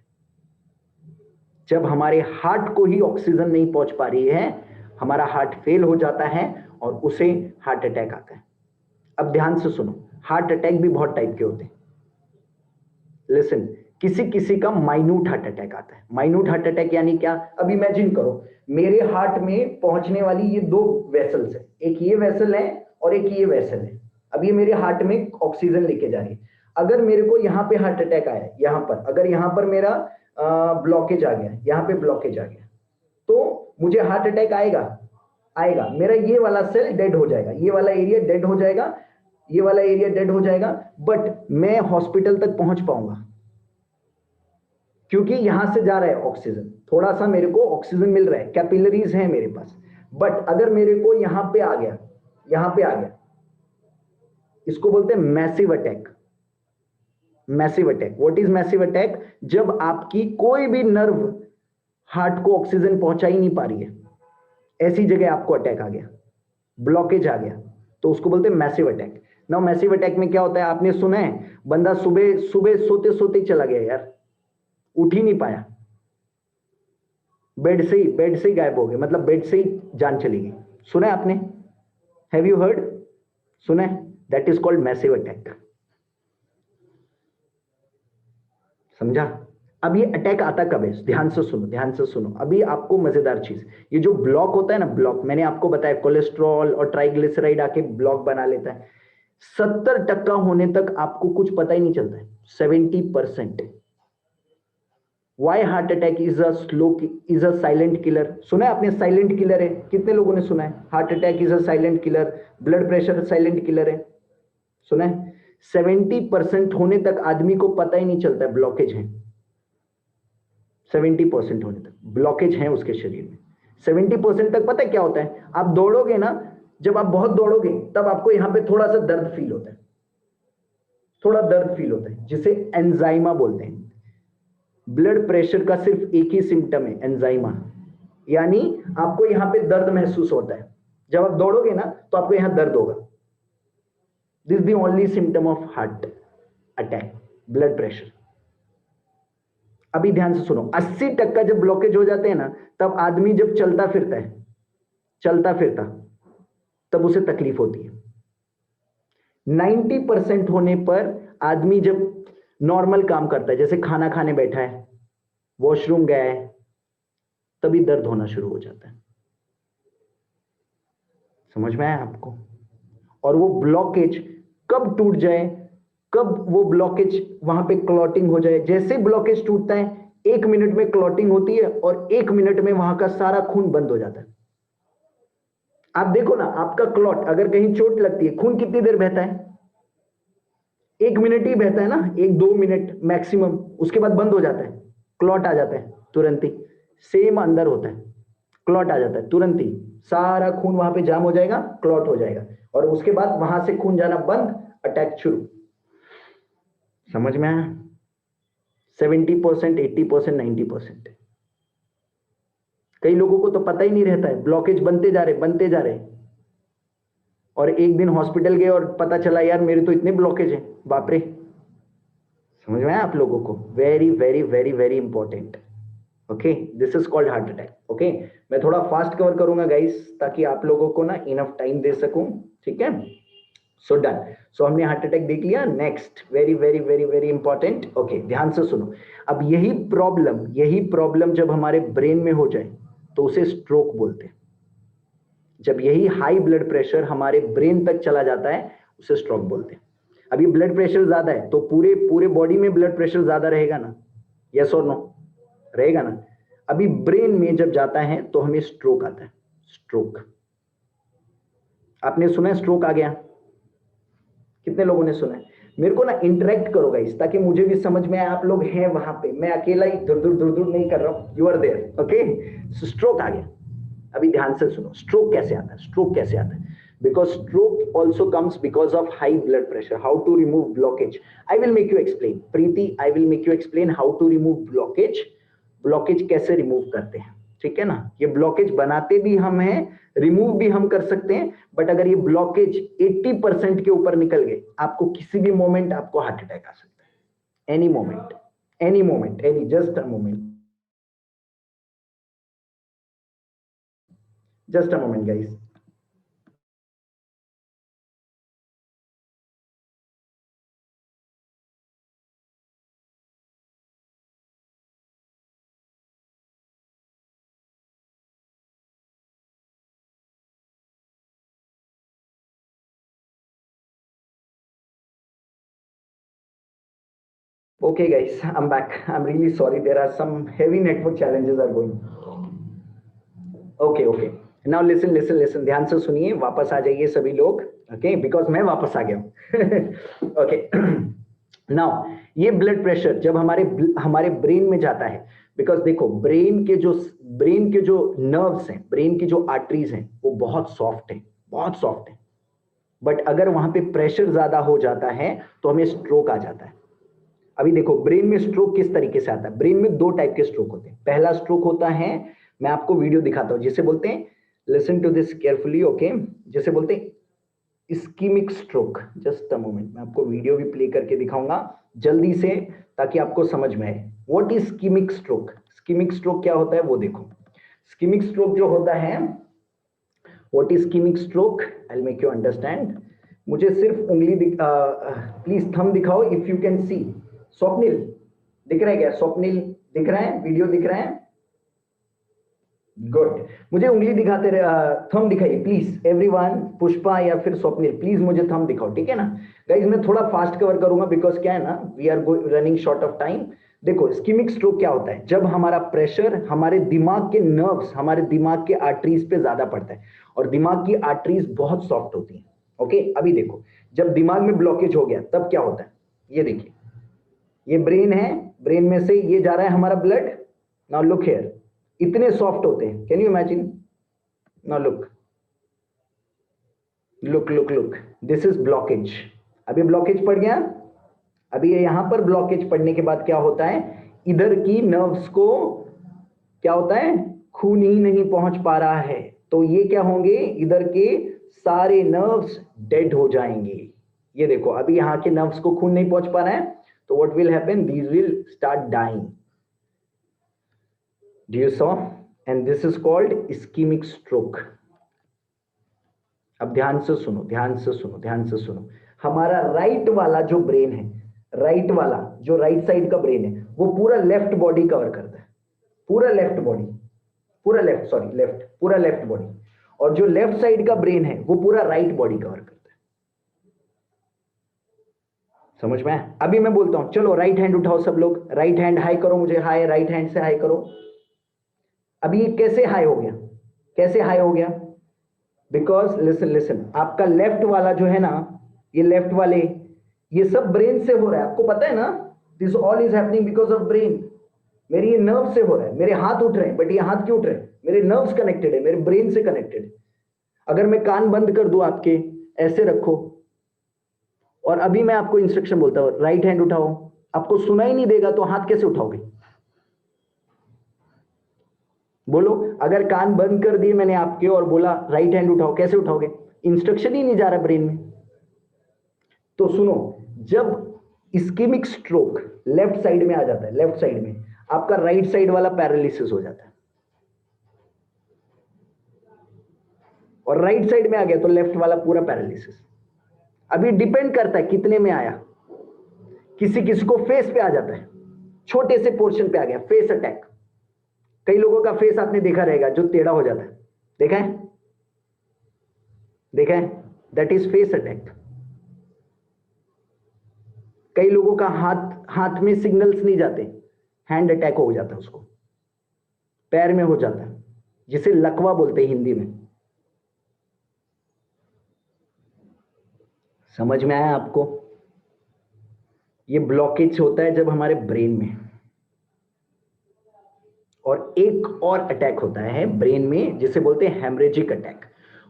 जब हमारे हार्ट को ही ऑक्सीजन नहीं पहुंच पा रही है, हमारा हार्ट फेल हो जाता है और उसे हार्ट अटैक आता है। अब ध्यान से सुनो, हार्ट अटैक भी बहुत टाइप के होते हैं। लिसन, किसी किसी का माइन्यूट हार्ट अटैक आता है। माइन्यूट हार्ट अटैक यानी क्या? अब इमेजिन करो, मेरे हार्ट में पहुंचने वाली ये दो वेसल्स है, एक ये वेसल है और एक ये वेसल है। अब ये मेरे हार्ट में ऑक्सीजन लेके जा रही है। अगर मेरे को यहाँ पे हार्ट अटैक आया, यहाँ पर अगर यहाँ पर मेरा ब्लॉकेज आ गया, यहाँ पे ब्लॉकेज आ गया, तो मुझे हार्ट अटैक आएगा। मेरा ये वाला सेल डेड हो जाएगा, ये वाला एरिया डेड हो जाएगा, ये वाला एरिया डेड हो जाएगा, बट मैं हॉस्पिटल तक पहुंच पाऊंगा। क्योंकि यहां से जा रहा है ऑक्सीजन, थोड़ा सा मेरे को ऑक्सीजन मिल रहा है, कैपिलरीज है मेरे पास। बट अगर मेरे को यहां पे आ गया, यहां पे आ गया, इसको बोलते हैं massive attack. Massive attack, what is massive attack? जब आपकी कोई भी नर्व हार्ट को ऑक्सीजन पहुंचा ही नहीं पा रही है, ऐसी जगह आपको अटैक आ गया, ब्लॉकेज आ गया, तो उसको बोलते हैं massive attack. Now massive attack में क्या होता है, आपने सुना है, बंदा सुबह सुबह सोते सोते ही चला गया यार, उठ ही नहीं पाया, बेड से ही गायब हो गए, मतलब बेड से ही जान चली गई। सुना है आपने? Have you heard? सुना है? That is called massive attack. समझा? अब ये अटैक आता कब है? ध्यान से सुनो, ध्यान से सुनो, अभी आपको मजेदार चीज, ये जो ब्लॉक होता है ना, ब्लॉक मैंने आपको बताया कोलेस्ट्रॉल और ट्राइग्लिसराइड आके ब्लॉक बना लेता है। 70% होने तक आपको कुछ पता ही नहीं चलता है, 70%। Why heart attack is a slow, is a silent killer? सुना है आपने? साइलेंट किलर है, कितने लोगों ने सुना है? Heart attack is a silent killer, blood pressure silent killer है, सुना है? 70% होने तक आदमी को पता ही नहीं चलता है ब्लॉकेज है। 70% होने तक ब्लॉकेज है उसके शरीर में। 70% तक पता है क्या होता है? आप दौड़ोगे ना, जब आप बहुत दौड़ोगे तब आपको यहां पे थोड़ा सा दर्द फील होता है, थोड़ा दर्द फील होता है, जिसे एंजाइमा बोलते हैं। ब्लड प्रेशर का सिर्फ एक ही सिम्टम है, एंजाइमा, यानी आपको यहां पे दर्द महसूस होता है। जब आप दौड़ोगे ना तो आपको यहां दर्द होगा। This the only symptom of heart attack, blood pressure. अभी ध्यान से सुनो, 80% जब ब्लॉकेज हो जाते हैं ना, तब आदमी जब चलता फिरता है, चलता फिरता, तब उसे तकलीफ होती है। 90% होने पर आदमी जब नॉर्मल काम करता है, जैसे खाना खाने बैठा है, वॉशरूम गया है, तभी दर्द होना शुरू हो जाता है। समझ में आया आपको? और वो ब्लॉकेज कब टूट जाए, कब वो ब्लॉकेज वहां पे क्लॉटिंग हो जाए, जैसे ब्लॉकेज टूटता है 1 मिनट में क्लॉटिंग होती है और 1 मिनट में वहां का सारा खून बंद हो जाता है। आप देखो ना, आपका क्लॉट अगर कहीं चोट लगती है, खून कितनी देर बहता है? 1 मिनट ही बहता है ना, 1-2 मिनट मैक्सिमम, उसके बाद बंद हो जाता है, क्लॉट आ जाता है तुरंत ही। सेम अंदर होता है, क्लॉट आ जाता है तुरंत ही, सारा खून वहां पे जाम हो जाएगा, क्लॉट हो जाएगा, और उसके बाद वहां से खून जाना बंद, अटैक शुरू। समझ में आया? 70%, 80%, 90%। कई लोगों को तो पता ही नहीं रहता है, ब्लॉकेज बनते जा रहे, बनते जा रहे, और एक दिन हॉस्पिटल गए और पता चला यार मेरे तो इतने ब्लॉकेज हैं, बाप रे। समझ में आया आप लोगों को? Very very very very important. Okay, this is called heart attack. Okay, मैं थोड़ा फास्ट कवर करूंगा गाइस, ताकि आप लोगों को ना इनफ टाइम दे सकूं, ठीक है? So done. सो हमने हार्ट अटैक देख लिया। Next, very very very very important. Okay, ध्यान से सुनो। अब यही प्रॉब्लम जब हमारे ब्रेन में हो जाए तो उसे स्ट्रोक बोलते हैं। जब यही हाई ब्लड प्रेशर हमारे ब्रेन तक चला जाता है, उसे स्ट्रोक बोलते हैं। अभी ब्लड प्रेशर ज्यादा है तो पूरे पूरे बॉडी में ब्लड प्रेशर ज्यादा रहेगा ना? यस और नो? रहेगा ना? अभी ब्रेन में जब जाता है तो हमें स्ट्रोक आता है। स्ट्रोक, आपने सुना है स्ट्रोक आ गया? कितने लोगों ने सुना है? मेरे को ना इंटरेक्ट करो गाइस, ताकि मुझे भी समझ में आए आप लोग हैं वहां पे, मैं अकेला ही धुर धुर धुर धुर नहीं कर रहा हूं, you are there. Okay, stroke आ गया। अभी ध्यान से सुनो, स्ट्रोक कैसे आता है? स्ट्रोक कैसे आता है? Because stroke also comes because of high blood pressure. How to remove blockage? I will make you explain, Preeti, I will make you explain how to remove blockage. Blockage कैसे रिमूव करते हैं, ठीक है ना? ये ब्लॉकेज बनाते भी हम हैं, रिमूव भी हम कर सकते हैं, बट अगर ये ब्लॉकेज 80% के ऊपर निकल गए, आपको किसी भी मोमेंट आपको हार्ट अटैक आ सकता है। Any moment, any moment, any, just a moment, just a moment guys. Okay, guys, I'm back. I'm really sorry. There are some heavy network challenges are going. Okay, okay. Now listen, listen, listen. ध्यान से सुनिए, वापस आ जाइए सभी लोग. Okay, because मैं वापस आ गया हूँ. Okay. नाउ ये ब्लड प्रेशर जब हमारे ब्रेन में जाता है, बिकॉज देखो ब्रेन के जो नर्व्स हैं, ब्रेन की जो आर्टरीज हैं वो बहुत सॉफ्ट है, बहुत सॉफ्ट है। बट अगर वहां पे प्रेशर ज्यादा हो जाता है तो हमें स्ट्रोक आ जाता है। अभी देखो ब्रेन में स्ट्रोक किस तरीके से आता है। ब्रेन में दो टाइप के स्ट्रोक होते हैं। पहला स्ट्रोक होता है, मैं आपको वीडियो दिखाता हूं, जिसे बोलते हैं, listen to this carefully, okay, जिसे बोलते हैं ischaemic stroke. Just a moment, मैं आपको वीडियो भी प्ले करके दिखाऊंगा जल्दी से, ताकि आपको समझ में आए what is ischaemic stroke. Ischaemic stroke क्या होता है वो देखो। इस्कीमिक स्ट्रोक जो होता है, what is ischaemic stroke, I will make you understand. मुझे सिर्फ उंगली प्लीज थंब दिखाओ if you can see. Swapnil दिख रहा है क्या? स्वप्निल दिख रहा है? वीडियो दिख रहा है? गुड। मुझे उंगली दिखाते रहे, थंब दिखाइए प्लीज एवरीवन। पुष्पा या फिर स्वप्निल प्लीज मुझे थंब दिखाओ, ठीक है ना गाइज। मैं थोड़ा फास्ट कवर करूंगा बिकॉज क्या है ना, we are running short of time. देखो इस्कीमिक स्ट्रोक क्या होता है, जब हमारा प्रेशर हमारे दिमाग के नर्व्स, हमारे दिमाग के आर्टरीज पे ज्यादा पड़ता है, और दिमाग की आर्टरीज बहुत सॉफ्ट होती हैं। ओके, अभी देखो जब दिमाग में ब्लॉकेज हो गया तब क्या होता है, ये देखिए, ये ब्रेन है, ब्रेन में से ये जा रहा है हमारा ब्लड। नाउ लुक हियर, इतने सॉफ्ट होते हैं, can you imagine? Now look look look look, this is blockage. अभी ब्लॉकेज पड़ गया। अभी ये यहां पर ब्लॉकेज पड़ने के बाद क्या होता है, इधर की नर्व्स को क्या होता है, खून ही नहीं पहुंच पा रहा है, तो ये क्या होंगे, इधर के सारे नर्व्स डेड हो जाएंगे। ये देखो अभी यहाँ के नर्व्स को खून नहीं पहुंच पा रहा है, तो what will happen, these will start dying. Do you saw? And this is called ischaemic stroke. अब ध्यान से सुनो, ध्यान से सुनो, ध्यान से सुनो। हमारा राइट वाला जो ब्रेन है, राइट वाला जो राइट साइड का ब्रेन है, वो पूरा लेफ्ट बॉडी कवर करता है, पूरा लेफ्ट बॉडी, पूरा लेफ्ट, सॉरी लेफ्ट, पूरा लेफ्ट बॉडी। और जो लेफ्ट साइड का ब्रेन है वो पूरा राइट बॉडी कवर करता है। समझ में आया? अभी मैं बोलता हूं, चलो राइट हैंड उठाओ सब लोग, राइट हैंड हाई करो मुझे, हाई, राइट हैंड से हाई करो। अभी ये कैसे हाई हो गया, कैसे हाई हो गया? बिकॉज लिसन लिसन, आपका लेफ्ट वाला जो है ना, ये लेफ्ट वाले, ये सब ब्रेन से हो रहा है, आपको पता है ना, this all is happening because of brain. मेरी ये नर्व से हो रहा है, मेरे हाथ उठ रहे हैं, बट ये हाथ क्यों उठ रहे हैं, मेरे नर्व्स कनेक्टेड है, मेरे ब्रेन से कनेक्टेड है। अगर मैं कान बंद कर दूं आपके, ऐसे रखो, और अभी मैं आपको इंस्ट्रक्शन बोलता हूं राइट हैंड उठाओ, आपको सुनाई नहीं देगा तो हाथ कैसे उठाओगे? बोलो, अगर कान बंद कर दिए मैंने आपके और बोला राइट हैंड उठाओ, कैसे उठाओगे? इंस्ट्रक्शन ही नहीं जा रहा ब्रेन में। तो सुनो, जब इस्कीमिक स्ट्रोक लेफ्ट साइड में आ जाता है, लेफ्ट साइड में, आपका राइट साइड वाला पैरालिसिस हो जाता है, और राइट साइड में आ गया तो लेफ्ट वाला पूरा पैरालिसिस। अभी डिपेंड करता है कितने में आया, किसी किसी को फेस पे आ जाता है, छोटे से पोर्शन पे आ गया, फेस अटैक। कई लोगों का फेस आपने देखा रहेगा जो टेढ़ा हो जाता है, देखा है? देखा है? That is face attack. कई लोगों का हाथ में सिग्नल्स नहीं जाते, हैंड अटैक हो जाता है उसको, पैर में हो जाता है, जिसे लकवा बोलते हैं हिंदी में। समझ में आया आपको? ये ब्लॉकेज होता है जब हमारे ब्रेन में। और एक और अटैक होता है ब्रेन में जिसे बोलते हैं हेमरेजिक अटैक,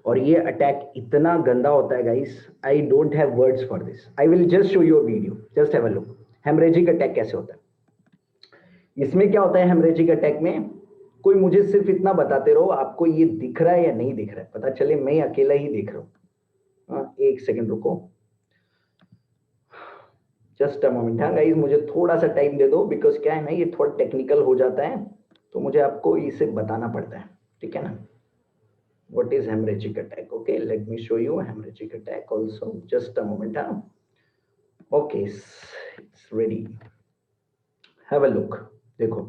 और ये अटैक इतना गंदा होता है guys, I don't have words for this, I will just show you a video, just have a look. Haemorrhagic attack कैसे होता है? इसमें क्या होता है हेमरेजिक अटैक में, कोई मुझे सिर्फ इतना बताते रहो, आपको ये दिख रहा है या नहीं दिख रहा है, पता चले मैं अकेला ही देख रहा हूं। एक सेकंड रुको, जस्ट अ मोमेंट। हाँ गाइस, मुझे थोड़ा सा टाइम दे दो, बिकॉज क्या है ना, ये थोड़ा टेक्निकल हो जाता है, तो मुझे आपको इसे बताना पड़ता है, ठीक है ना। What is hemorrhagic attack? Okay, let me show you hemorrhagic attack also. Just a moment. Huh? Okay, it's ready. Have a look. देखो,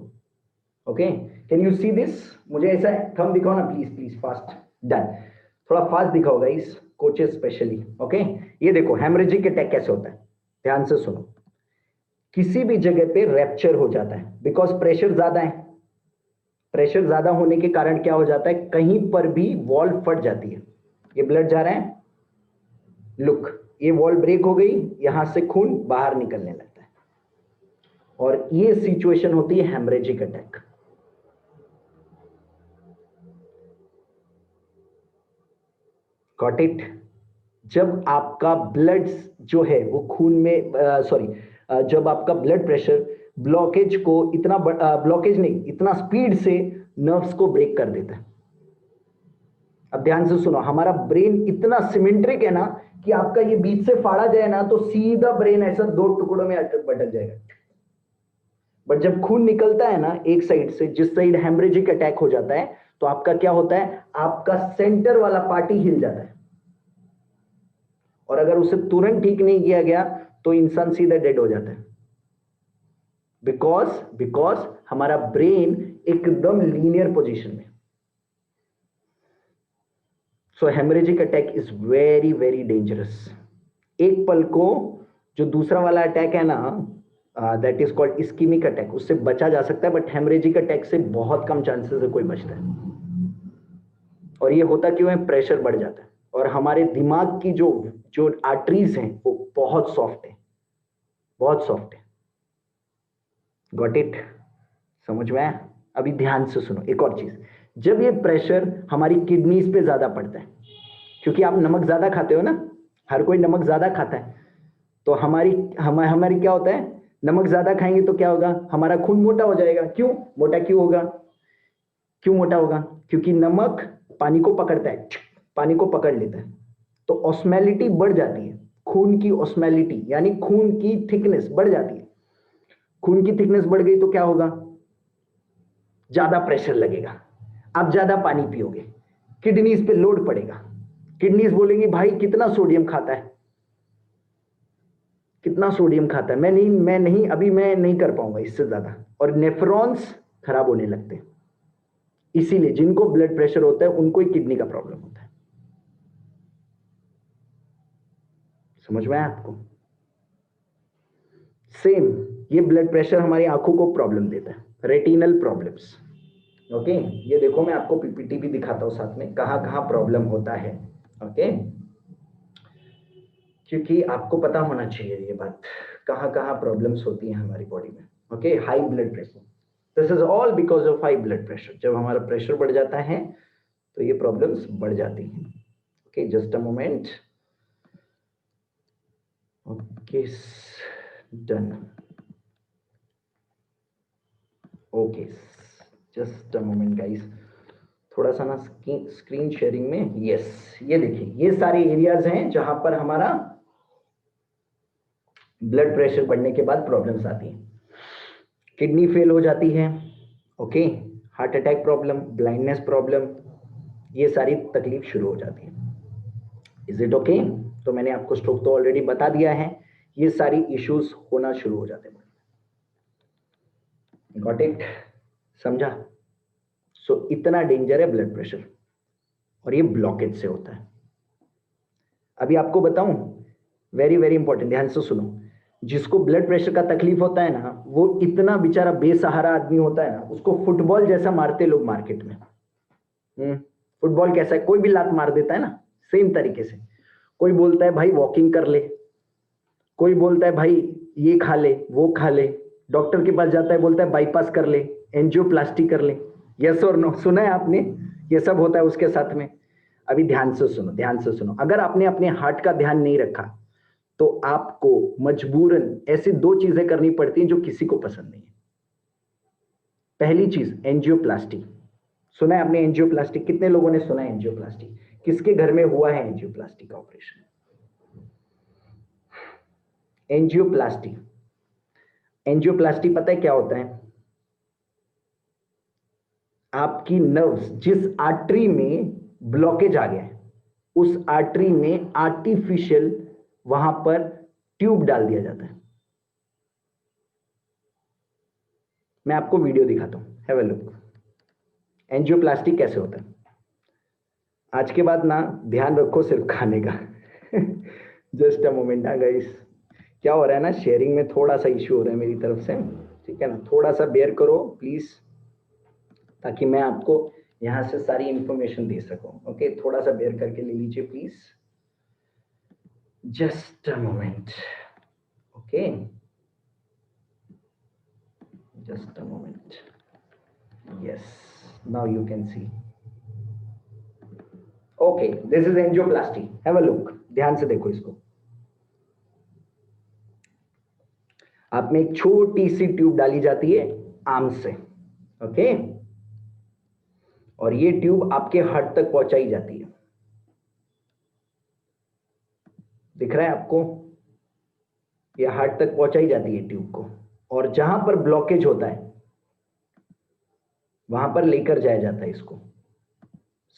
okay, can you see this? मुझे ऐसा थंब दिखाओ ना प्लीज, प्लीज फास्ट, डन। थोड़ा fast दिखाओ guys, coaches specially, okay. ये देखो haemorrhagic attack कैसे होता है, ध्यान से सुनो। किसी भी जगह पे रैप्चर हो जाता है, बिकॉज प्रेशर ज्यादा है, प्रेशर ज्यादा होने के कारण क्या हो जाता है, कहीं पर भी वॉल फट जाती है। ये ब्लड जा रहा है, लुक, ये वॉल ब्रेक हो गई, यहां से खून बाहर निकलने लगता है। और ये सिचुएशन होती है हेमरेजिक अटैक। Got it? जब आपका ब्लड जो है वो खून में जब आपका ब्लड प्रेशर ब्लॉकेज को इतना ब्लॉकेज नहीं, इतना स्पीड से नर्व्स को ब्रेक कर देता है। अब ध्यान से सुनो, हमारा ब्रेन इतना सिमेट्रिक है ना कि आपका ये बीच से फाड़ा जाए ना तो सीधा ब्रेन ऐसा दो टुकड़ों में बटक जाएगा। बट जब खून निकलता है ना एक साइड से, जिस साइड हेमरेजिक अटैक हो जाता है, तो आपका क्या होता है, आपका सेंटर वाला पार्ट ही हिल जाता है। और अगर उसे तुरंत ठीक नहीं किया गया तो इंसान सीधा डेड हो जाता है। बिकॉज हमारा ब्रेन एकदम लीनियर पोजीशन में। So haemorrhagic attack is very very dangerous. एक पल को जो दूसरा वाला अटैक है ना, that is called ischaemic attack, उससे बचा जा सकता है, बट हेमरेजिक अटैक से बहुत कम चांसेस है कोई बचता है। और ये होता क्यों है, प्रेशर बढ़ जाता है। और हमारे दिमाग की जो जो आर्टरीज हैं वो बहुत सॉफ्ट है, बहुत सॉफ्ट है। Got it? समझ में आया? अभी ध्यान से सुनो एक और चीज। जब ये प्रेशर हमारी किडनीज पे ज्यादा पड़ता है, क्योंकि आप नमक ज्यादा खाते हो ना, हर कोई नमक ज्यादा खाता है, तो हमारी क्या होता है, नमक ज्यादा खाएंगे तो क्या होगा, हमारा खून मोटा हो जाएगा। क्यों मोटा क्यों होगा? क्यों मोटा होगा? क्योंकि नमक पानी को पकड़ता है, पानी को पकड़ लेता है, तो ऑस्मैलिटी बढ़ जाती है। खून की ऑस्मैलिटी यानी खून की थिकनेस बढ़ जाती है। खून की थिकनेस बढ़ गई तो क्या होगा, ज्यादा प्रेशर लगेगा, आप ज्यादा पानी पियोगे, किडनीज पे लोड पड़ेगा। किडनीज बोलेंगी भाई कितना सोडियम खाता है, कितना सोडियम खाता है, अभी मैं नहीं कर पाऊंगा इससे ज्यादा। और नेफ्रॉन्स खराब होने लगते हैं। इसीलिए जिनको ब्लड प्रेशर होता है उनको ही किडनी का प्रॉब्लम होता है। समझ में आया आपको? सेम ये ब्लड प्रेशर हमारी आंखों को प्रॉब्लम देता है, रेटिनल प्रॉब्लम्स। ओके, ये देखो मैं आपको पीपीटी भी दिखाता हूं साथ में, कहां कहां प्रॉब्लम होता है। ओके, क्योंकि आपको पता होना चाहिए ये बात, कहां कहां प्रॉब्लम्स होती हैं हमारी बॉडी में। Okay, high blood pressure, this is all because of high blood pressure. जब हमारा प्रेशर बढ़ जाता है तो ये प्रॉब्लम्स बढ़ जाती हैं। Okay, just a moment. Okay, done. Okay, just a moment guys, थोड़ा सा ना स्क्रीन शेयरिंग में, यस ये देखिए, ये सारे एरियाज हैं जहां पर हमारा ब्लड प्रेशर बढ़ने के बाद प्रॉब्लम्स आती हैं। किडनी फेल हो जाती है, okay, heart attack problem, blindness problem, ये सारी तकलीफ शुरू हो जाती है। Is it okay? तो मैंने आपको स्ट्रोक तो ऑलरेडी बता दिया है, ये सारी इश्यूज होना शुरू हो जाते हैं। Got it? समझा? सो इतना डेंजर है ब्लड प्रेशर, और ये ब्लॉकेज से होता है। अभी आपको बताऊं, वेरी वेरी इंपॉर्टेंट, ध्यान से सुनो। जिसको ब्लड प्रेशर का तकलीफ होता है ना, वो इतना बेचारा बेसहारा आदमी होता है ना, उसको फुटबॉल जैसा मारते लोग मार्केट में। फुटबॉल कैसा है, कोई भी लात मार देता है ना, सेम तरीके से। कोई बोलता है भाई वॉकिंग कर ले, कोई बोलता है भाई ये खा ले वो खा ले, डॉक्टर के पास जाता है बोलता है बाईपास कर ले, एंजियोप्लास्टी कर ले। यस और नो, सुना है आपने? ये सब होता है उसके साथ में। अभी ध्यान से सुनो, ध्यान से सुनो। अगर आपने अपने हार्ट का ध्यान नहीं रखा तो आपको मजबूरन ऐसी दो चीजें करनी पड़ती हैं जो किसी को पसंद नहीं है। पहली चीज एंजियोप्लास्टी। सुना है आपने एंजियोप्लास्टी? कितने लोगों ने सुना है एंजियोप्लास्टी? किसके घर में हुआ है एंजियोप्लास्टी का ऑपरेशन? एंजियोप्लास्टी, एंजियोप्लास्टी पता है क्या होता है? आपकी नर्व्स जिस आर्टरी में ब्लॉकेज आ गया है, उस आर्टरी में आर्टिफिशियल वहां पर ट्यूब डाल दिया जाता है। मैं आपको वीडियो दिखाता हूं, हैव अ लुक। एंजियोप्लास्टी कैसे होता है? आज के बाद ना ध्यान रखो सिर्फ खाने का। जस्ट अ मोमेंट गाइस, क्या हो रहा है ना, शेयरिंग में थोड़ा सा इश्यू हो रहा है मेरी तरफ से, ठीक है ना, थोड़ा सा बेयर करो प्लीज, ताकि मैं आपको यहां से सारी इंफॉर्मेशन दे सकूं। ओके, थोड़ा सा बेयर करके ले लीजिए please, just a moment. Okay, just a moment. Yes, now you can see. Okay, this is angioplasty. Have a look. ध्यान से देखो इसको. आप में एक छोटी सी ट्यूब डाली जाती है आर्म से, ओके, और ये ट्यूब आपके हार्ट तक पहुंचाई जाती है. दिख रहा है आपको? ये हार्ट तक पहुंचाई जाती है ट्यूब को, और जहां पर ब्लॉकेज होता है वहां पर लेकर जाया जाता है इसको.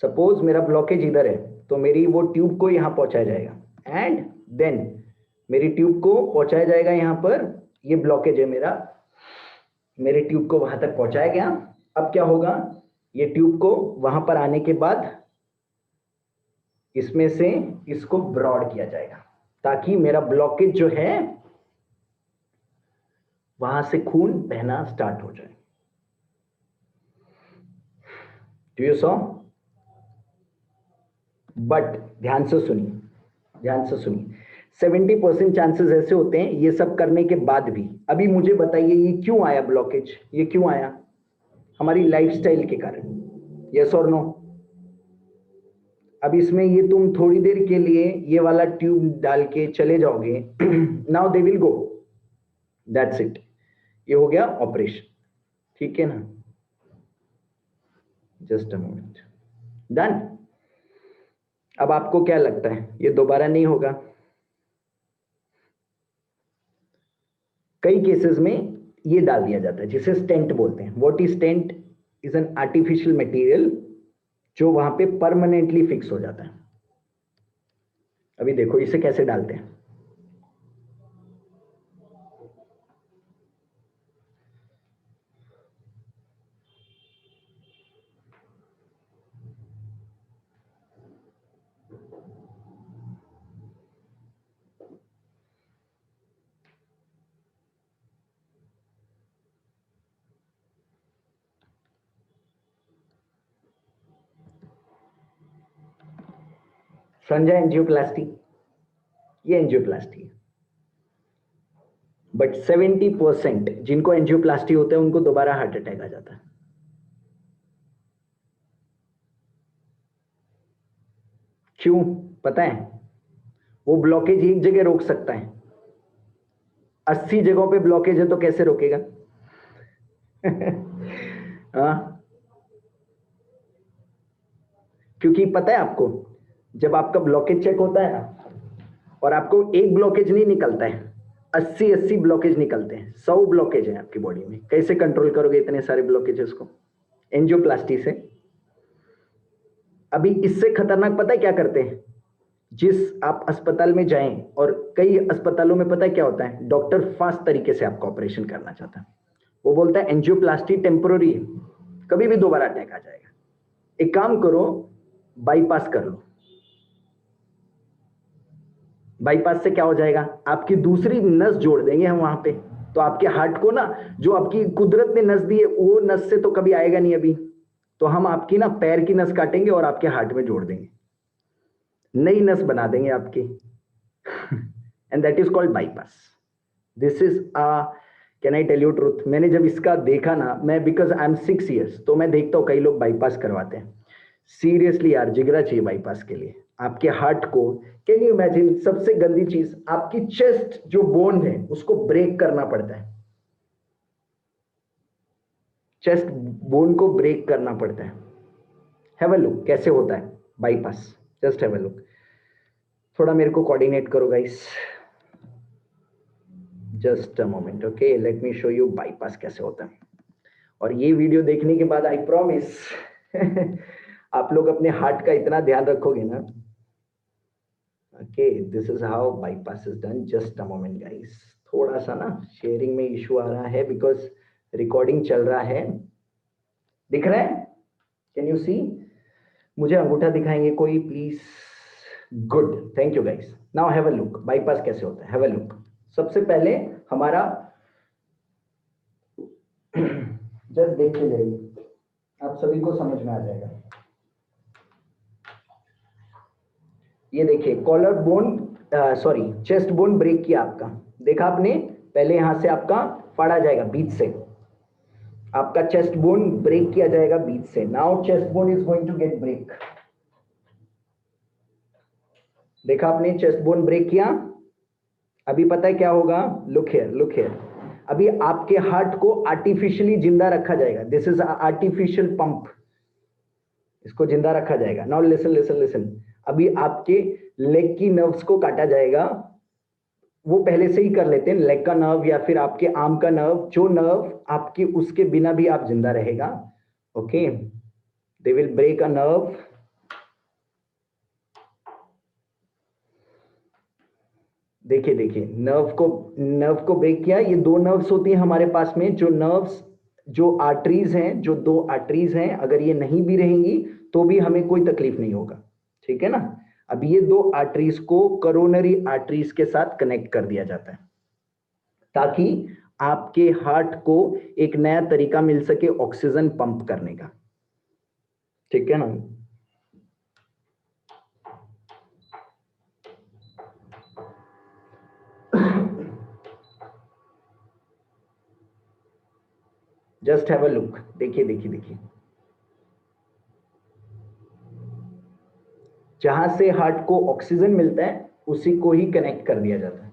सपोज मेरा ब्लॉकेज इधर है, तो मेरी वो ट्यूब को यहां पहुंचाया जाएगा, एंड देन मेरी ट्यूब को पहुंचाया जाएगा यहां पर. ये ब्लॉकेज है मेरा, मेरे ट्यूब को वहां तक पहुंचाया गया. अब क्या होगा, ये ट्यूब को वहां पर आने के बाद इसमें से इसको ब्रॉड किया जाएगा, ताकि मेरा ब्लॉकेज जो है वहां से खून बहना स्टार्ट हो जाए. Do you saw? बट ध्यान से सुनिए, ध्यान से सुनिए. 70% चांसेस ऐसे होते हैं ये सब करने के बाद भी. अभी मुझे बताइए ये क्यों आया ब्लॉकेज? ये क्यों आया? हमारी लाइफस्टाइल के कारण. यस और नो? अब इसमें ये तुम थोड़ी देर के लिए ये वाला ट्यूब डाल के चले जाओगे, now they will go, that's it. ये हो गया ऑपरेशन, ठीक है ना? Just a moment. डन. अब आपको क्या लगता है ये दोबारा नहीं होगा? कई केसेस में ये डाल दिया जाता है जिसे स्टेंट बोलते हैं. What is stent? Is an artificial material जो वहां पे परमानेंटली फिक्स हो जाता है. अभी देखो इसे कैसे डालते हैं. समझा एंजियोप्लास्टी? ये एंजियोप्लास्टी है. बट 70% जिनको एंजियोप्लास्टी होता है उनको दोबारा हार्ट अटैक आ जाता है. क्यों पता है? वो ब्लॉकेज एक जगह रोक सकता है, 80 जगहों पे ब्लॉकेज है तो कैसे रोकेगा? हाँ, क्योंकि पता है आपको, जब आपका ब्लॉकेज चेक होता है ना, और आपको एक ब्लॉकेज नहीं निकलता है, 80 ब्लॉकेज निकलते हैं, 100 ब्लॉकेज है आपकी बॉडी में. कैसे कंट्रोल करोगे इतने सारे ब्लॉकेजेस को? एंजियोप्लास्टी से. अभी इससे खतरनाक पता है क्या करते हैं? जिस आप अस्पताल में जाएं, और कई अस्पतालों में पता है क्या होता है, डॉक्टर फास्ट तरीके से आपका ऑपरेशन करना चाहता है. वो बोलता है एंजियोप्लास्टी टेम्पोररी है, कभी भी दोबारा अटैक आ जाएगा. एक काम करो, बाईपास कर लो. बाईपास से क्या हो जाएगा, आपकी दूसरी नस जोड़ देंगे हम वहां पे, तो आपके हार्ट को ना, जो आपकी कुदरत ने नस दी है वो नस से तो कभी आएगा नहीं अभी, तो हम आपकी ना पैर की नस काटेंगे और आपके हार्ट में जोड़ देंगे, नई नस बना देंगे आपकी. And that is called bypass. This is can I tell you truth, मैंने जब इसका देखा ना, मैं बिकॉज आई एम 6 years, तो मैं देखता हूँ कई लोग बाईपास करवाते हैं. सीरियसली यार, जिगरा चाहिए बाईपास के लिए. आपके हार्ट को, कैन यू इमेजिन, सबसे गंदी चीज, आपकी चेस्ट जो बोन है उसको ब्रेक करना पड़ता है. चेस्ट बोन को ब्रेक करना पड़ता है. हैव अ लुक कैसे होता है bypass. Just have a look. थोड़ा मेरे को कोऑर्डिनेट करो guys. Just a moment. Okay, let me show you bypass कैसे होता है. और ये वीडियो देखने के बाद आई प्रॉमिस आप लोग अपने हार्ट का इतना ध्यान रखोगे ना. Okay, this is how bypass is done. Just a moment guys. थोड़ा सा ना शेयरिंग में इशू आ रहा है बिकॉज रिकॉर्डिंग चल रहा है. दिख रहा है? कैन यू सी? मुझे अंगूठा दिखाएंगे कोई please? Good, thank you guys. Now have a look bypass कैसे होता है. Have a look. सबसे पहले हमारा जस्ट देखते जाइए, आप सभी को समझ में आ जाएगा. ये देखिए, collar bone, sorry chest bone break किया आपका. देखा आपने? पहले यहां से आपका फाड़ा जाएगा बीच से, आपका चेस्ट बोन ब्रेक किया जाएगा बीच से। Now chest bone is going to get break. देखा आपने, चेस्ट बोन ब्रेक किया। अभी पता है क्या होगा? Look here, look here. अभी आपके हार्ट को आर्टिफिशियली जिंदा रखा जाएगा। दिस इज आर्टिफिशियल पंप, इसको जिंदा रखा जाएगा। Now listen listen listen. अभी आपके लेग की नर्व्स को काटा जाएगा। वो पहले से ही कर लेते हैं, लेग का नर्व या फिर आपके आर्म का नर्व, जो नर्व आपके उसके बिना भी आप जिंदा रहेगा। Okay, they will break a nerve. देखिए देखिए, नर्व को ब्रेक किया। ये दो नर्व्स होती हैं हमारे पास में, जो नर्व्स, जो आर्टरीज हैं, जो दो आर्टरीज हैं, अगर ये नहीं भी रहेंगी तो भी हमें कोई तकलीफ नहीं होगा। ठीक है ना? अब ये दो आर्टरीज को करोनरी आर्टरीज के साथ कनेक्ट कर दिया जाता है, ताकि आपके हार्ट को एक नया तरीका मिल सके ऑक्सीजन पंप करने का। ठीक है ना? Just have a look. देखिए देखिए देखिए, जहां से हार्ट को ऑक्सीजन मिलता है उसी को ही कनेक्ट कर दिया जाता है।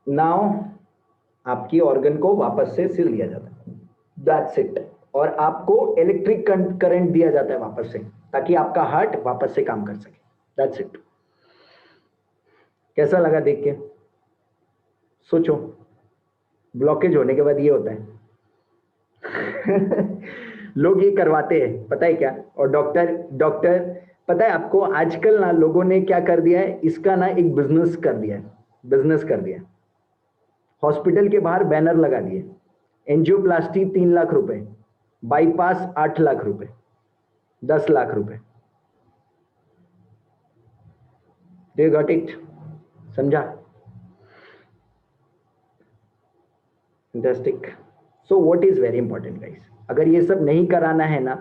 नाउ आपकी ऑर्गन को वापस से सिल दिया जाता है। That's it. और आपको इलेक्ट्रिक करंट दिया जाता है वापस से, ताकि आपका हार्ट वापस से काम कर सके। That's it. कैसा लगा देख के? सोचो, ब्लॉकेज होने के बाद ये होता है। लोग ये करवाते हैं, पता है क्या? और डॉक्टर डॉक्टर पता है आपको, आजकल ना लोगों ने क्या कर दिया है, इसका ना एक बिजनेस कर दिया है। बिजनेस कर दिया है। हॉस्पिटल के बाहर बैनर लगा दिए, एंजियोप्लास्टी 3 लाख रुपए, बाईपास 8 लाख रुपए, 10 लाख रुपए। They got it? समझा? Fantastic. So what is very important guys, अगर ये सब नहीं कराना है ना,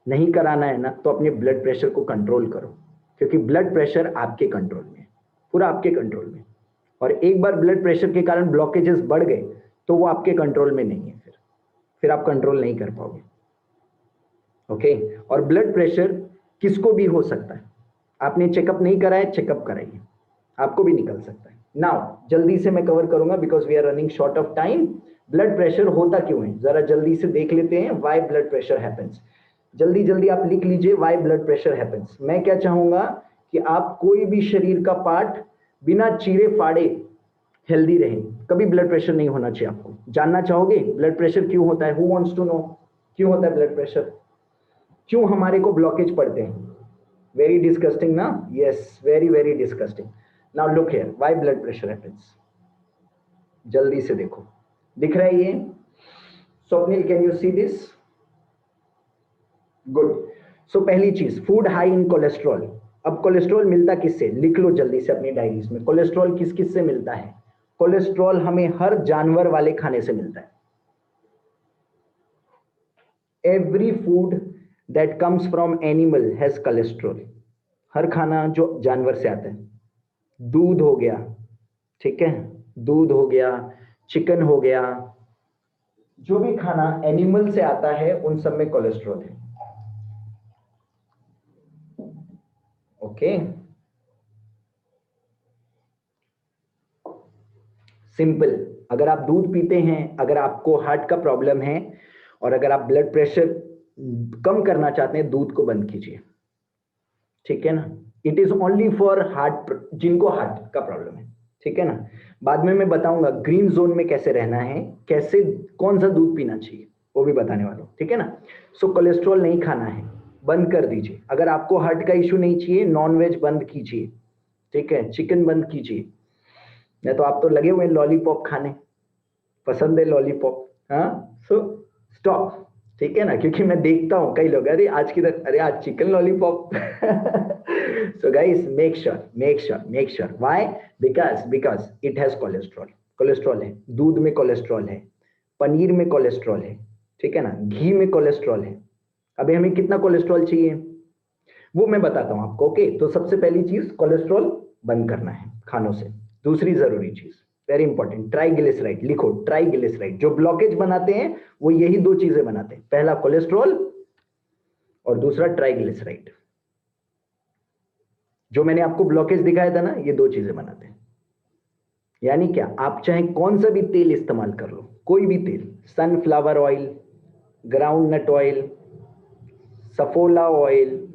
नहीं कराना है ना, तो अपने ब्लड प्रेशर को कंट्रोल करो, क्योंकि ब्लड प्रेशर आपके कंट्रोल में है, पूरा आपके कंट्रोल में। और एक बार ब्लड प्रेशर के कारण ब्लॉकेजेस बढ़ गए तो वो आपके कंट्रोल में नहीं है, फिर आप कंट्रोल नहीं कर पाओगे। ओके? और ब्लड प्रेशर किसको भी हो सकता है। आपने चेकअप नहीं कराया, चेकअप कराइए, आपको भी निकल सकता है। नाउ जल्दी से मैं कवर करूंगा, because we are running short of time. Blood pressure होता क्यों है, जरा जल्दी से देख लेते हैं। Why blood pressure happens? जल्दी जल्दी आप लिख लीजिए, व्हाई ब्लड प्रेशर हैपेंस। मैं क्या चाहूंगा कि आप कोई भी शरीर का पार्ट बिना चीरे फाड़े हेल्दी रहे। कभी ब्लड प्रेशर नहीं होना चाहिए आपको। जानना चाहोगे ब्लड प्रेशर क्यों होता है? हु वांट्स टू नो क्यों होता है ब्लड प्रेशर? क्यों हमारे को ब्लॉकेज पड़ते हैं? वेरी डिस्कस्टिंग ना? Yes, very very disgusting. Now look here, why blood pressure happens. जल्दी से देखो, दिख रहा है ये? Swapnil, can you see this? Good. So पहली चीज, फूड हाई इन कोलेस्ट्रॉल। अब कोलेस्ट्रॉल मिलता किससे? लिख लो जल्दी से अपनी डायरीज में। कोलेस्ट्रॉल किस किस से मिलता है? कोलेस्ट्रॉल हमें हर जानवर वाले खाने से मिलता है। Every food that comes from animal has cholesterol. हर खाना जो जानवर से आता है, दूध हो गया, ठीक है, दूध हो गया, चिकन हो गया, जो भी खाना एनिमल से आता है उन सब में कोलेस्ट्रॉल है। Okay, simple. अगर आप दूध पीते हैं, अगर आपको हार्ट का प्रॉब्लम है, और अगर आप ब्लड प्रेशर कम करना चाहते हैं, दूध को बंद कीजिए। ठीक है ना? It is only for heart, जिनको हार्ट का प्रॉब्लम है। ठीक है ना? बाद में मैं बताऊंगा ग्रीन जोन में कैसे रहना है, कैसे कौन सा दूध पीना चाहिए, वो भी बताने वाला हूं। ठीक है ना? सो कोलेस्ट्रॉल नहीं खाना है, बंद कर दीजिए। अगर आपको हार्ट का इश्यू नहीं चाहिए, नॉनवेज बंद कीजिए। ठीक है, चिकन बंद कीजिए। नहीं तो आप तो लगे हुए लॉलीपॉप खाने, पसंद है लॉलीपॉप। हाँ, सो स्टॉप। ठीक है ना? क्योंकि मैं देखता हूं कई लोग, अरे आज की अरे आज chicken lollipop. So guys, make sure. Why? Because it has cholesterol. Cholesterol है, दूध में कोलेस्ट्रॉल है, पनीर में कोलेस्ट्रॉल है, ठीक है ना, घी में कोलेस्ट्रॉल है। अभी हमें कितना कोलेस्ट्रॉल चाहिए वो मैं बताता हूं आपको। ओके, तो सबसे पहली चीज कोलेस्ट्रॉल बंद करना है खानों से। दूसरी जरूरी चीज, वेरी इंपॉर्टेंट, ट्राइग्लिसराइड लिखो, ट्राइग्लिसराइड। जो ब्लॉकेज बनाते हैं वो यही दो चीजें बनाते हैं, पहला कोलेस्ट्रॉल और दूसरा ट्राइग्लिसराइड। जो मैंने आपको ब्लॉकेज दिखाया था ना, ये दो चीजें बनाते हैं। यानी क्या, आप चाहे कौन सा भी तेल इस्तेमाल कर लो, कोई भी तेल, sunflower oil, ground nut oil, Saffola oil,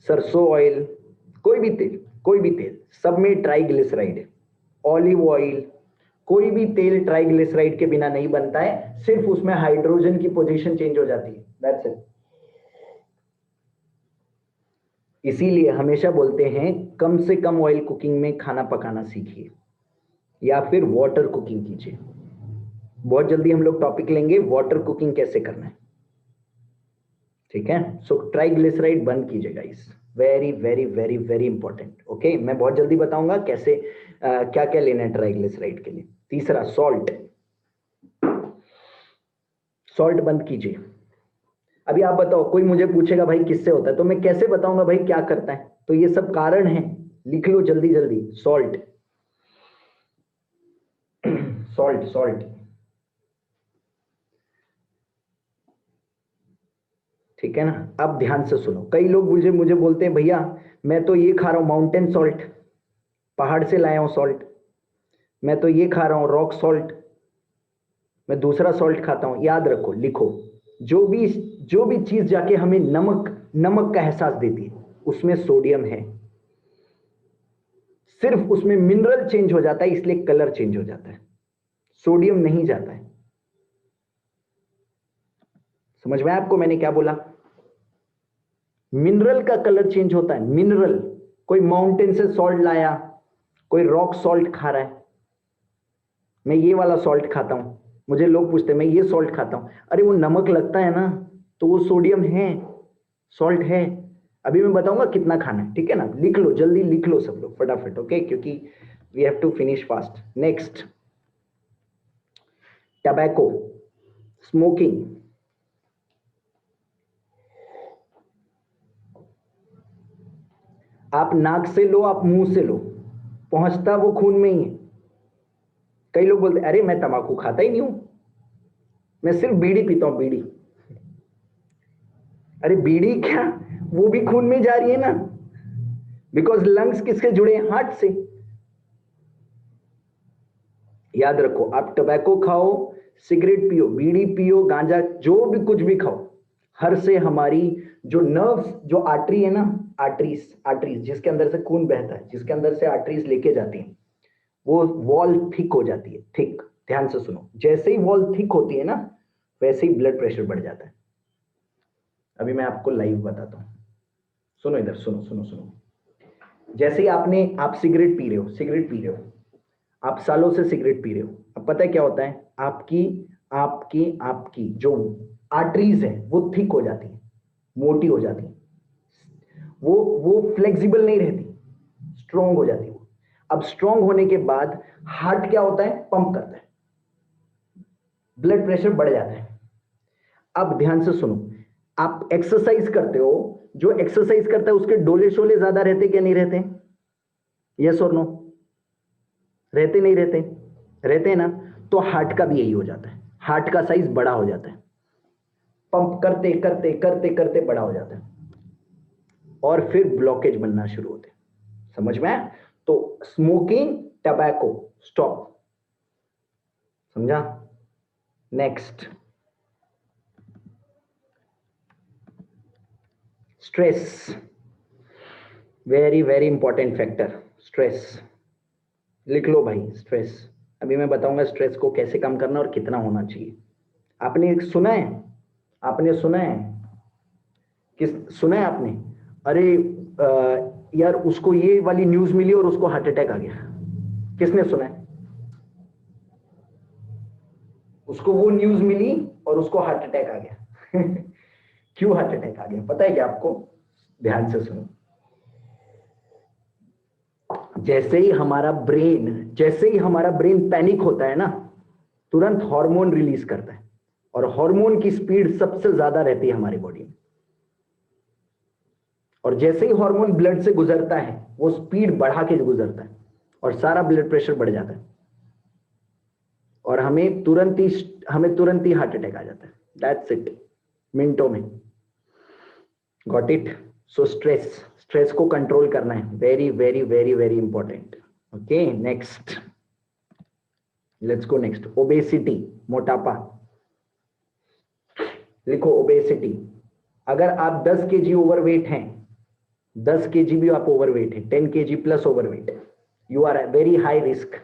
सरसों ऑयल, कोई भी तेल, कोई भी तेल, सब में ट्राइग्लिसराइड है। ऑलिव ऑयल, कोई भी तेल ट्राइग्लिसराइड के बिना नहीं बनता है, सिर्फ उसमें हाइड्रोजन की पोजीशन चेंज हो जाती है, दैट्स इट। इसीलिए हमेशा बोलते हैं कम से कम ऑयल कुकिंग में खाना पकाना सीखिए या फिर वाटर कुकिंग कीजिए। बहुत जल्दी हम लोग टॉपिक लेंगे वाटर कुकिंग कैसे करना है, ठीक है। सो ट्राइग्लिसराइड बंद कीजिए guys, very very very very important. Okay, मैं बहुत जल्दी बताऊंगा कैसे क्या क्या लेना है ट्राइग्लिसराइड के लिए। तीसरा, सॉल्ट, सॉल्ट बंद कीजिए। अभी आप बताओ, कोई मुझे पूछेगा भाई किससे होता है, तो मैं कैसे बताऊंगा भाई क्या करता है? तो ये सब कारण है, लिख लो जल्दी जल्दी। सॉल्ट, सॉल्ट, सॉल्ट, ठीक है ना। अब ध्यान से सुनो, कई लोग मुझे मुझे बोलते हैं भैया मैं तो ये खा रहा हूं माउंटेन सॉल्ट, पहाड़ से लाया हूं सॉल्ट, मैं तो ये खा रहा हूं रॉक सॉल्ट, मैं दूसरा सॉल्ट खाता हूं। याद रखो, लिखो, जो भी चीज जाके हमें नमक नमक का एहसास देती है उसमें सोडियम है। सिर्फ उसमें मिनरल चेंज हो जाता है, इसलिए कलर चेंज हो जाता है, सोडियम नहीं जाता है। समझ में आया आपको मैंने क्या बोला? मिनरल का कलर चेंज होता है, मिनरल। कोई माउंटेन से सॉल्ट लाया, कोई रॉक सॉल्ट खा रहा है, मैं ये वाला सॉल्ट खाता हूं, मुझे लोग पूछते हैं मैं ये सॉल्ट खाता हूं, अरे वो नमक लगता है ना, तो वो सोडियम है, सॉल्ट है। अभी मैं बताऊंगा कितना खाना है, ठीक है ना। लिख लो जल्दी, लिख लो सब लोग फटाफट, ओके, क्योंकि we have to finish fast. Next, tobacco, smoking. आप नाक से लो, आप मुंह से लो, पहुंचता वो खून में ही है। कई लोग बोलते अरे मैं तंबाकू खाता ही नहीं हूं, मैं सिर्फ बीड़ी पीता हूं, बीड़ी। अरे बीड़ी क्या, वो भी खून में जा रही है ना, बिकॉज लंग्स किससे जुड़े हैं? हार्ट से। याद रखो, आप टबैको खाओ, सिगरेट पियो, बीड़ी पियो, गांजा, जो भी कुछ भी खाओ, हर से हमारी जो नर्व्स, जो आर्टरी है ना, आर्टरीज, आर्टरीज जिसके अंदर से खून बहता है, जिसके अंदर से आर्टरीज लेके जाती हैं, वो वॉल थिक हो जाती है, थिक। ध्यान से सुनो, जैसे ही वॉल थिक होती है ना, वैसे ही ब्लड प्रेशर बढ़ जाता है। अभी मैं आपको लाइव बताता हूं, सुनो इधर, सुनो सुनो सुनो। जैसे ही आप सिगरेट पी रहे हो, सिगरेट पी रहे हो, आप सालों से सिगरेट पी रहे हो, अब पता है क्या होता है? आपकी आपकी आपकी जो आर्टरीज है वो थिक हो जाती है, मोटी हो जाती है, वो फ्लेक्सिबल नहीं रहती, स्ट्रांग हो जाती है वो। अब स्ट्रांग होने के बाद हार्ट क्या होता है? पंप करता है, ब्लड प्रेशर बढ़ जाता है। अब ध्यान से सुनो, आप एक्सरसाइज करते हो, जो एक्सरसाइज करता है उसके डोले शोले ज्यादा रहते क्या नहीं रहते? यस और नो? रहते नहीं रहते? रहते हैं ना। तो हार्ट का भी यही हो जाता है, हार्ट का साइज बड़ा हो जाता है, पंप करते करते करते करते बड़ा हो जाता है, और फिर ब्लॉकेज बनना शुरू होते हैं। समझ में आया? तो स्मोकिंग, टबैको, स्टॉप। समझा? Next, stress, very very important factor, stress. लिख लो भाई, स्ट्रेस। अभी मैं बताऊंगा स्ट्रेस को कैसे कम करना और कितना होना चाहिए। आपने सुना है, आपने सुना है, किस सुना है आपने? अरे यार उसको ये वाली न्यूज मिली और उसको हार्ट अटैक आ गया, किसने सुना है? उसको वो न्यूज मिली और उसको हार्ट अटैक आ गया। क्यों हार्ट अटैक आ गया पता है क्या आपको? ध्यान से सुनो। जैसे ही हमारा ब्रेन पैनिक होता है ना, तुरंत हार्मोन रिलीज करता है, और हार्मोन की स्पीड सबसे ज्यादा रहती है हमारी बॉडी में, और जैसे ही हार्मोन ब्लड से गुजरता है वो स्पीड बढ़ा के गुजरता है और सारा ब्लड प्रेशर बढ़ जाता है और हमें तुरंत ही हार्ट अटैक आ जाता है। दैट्स इट, मिनटों में। Got it? सो स्ट्रेस को कंट्रोल करना है, very very very very important. Okay, next, let's go next. Obesity, मोटापा। लिखो ओबेसिटी। अगर आप 10 केजी ओवरवेट हैं, 10 केजी भी आप ओवरवेट है, 10 KG plus overweight, you are very high risk.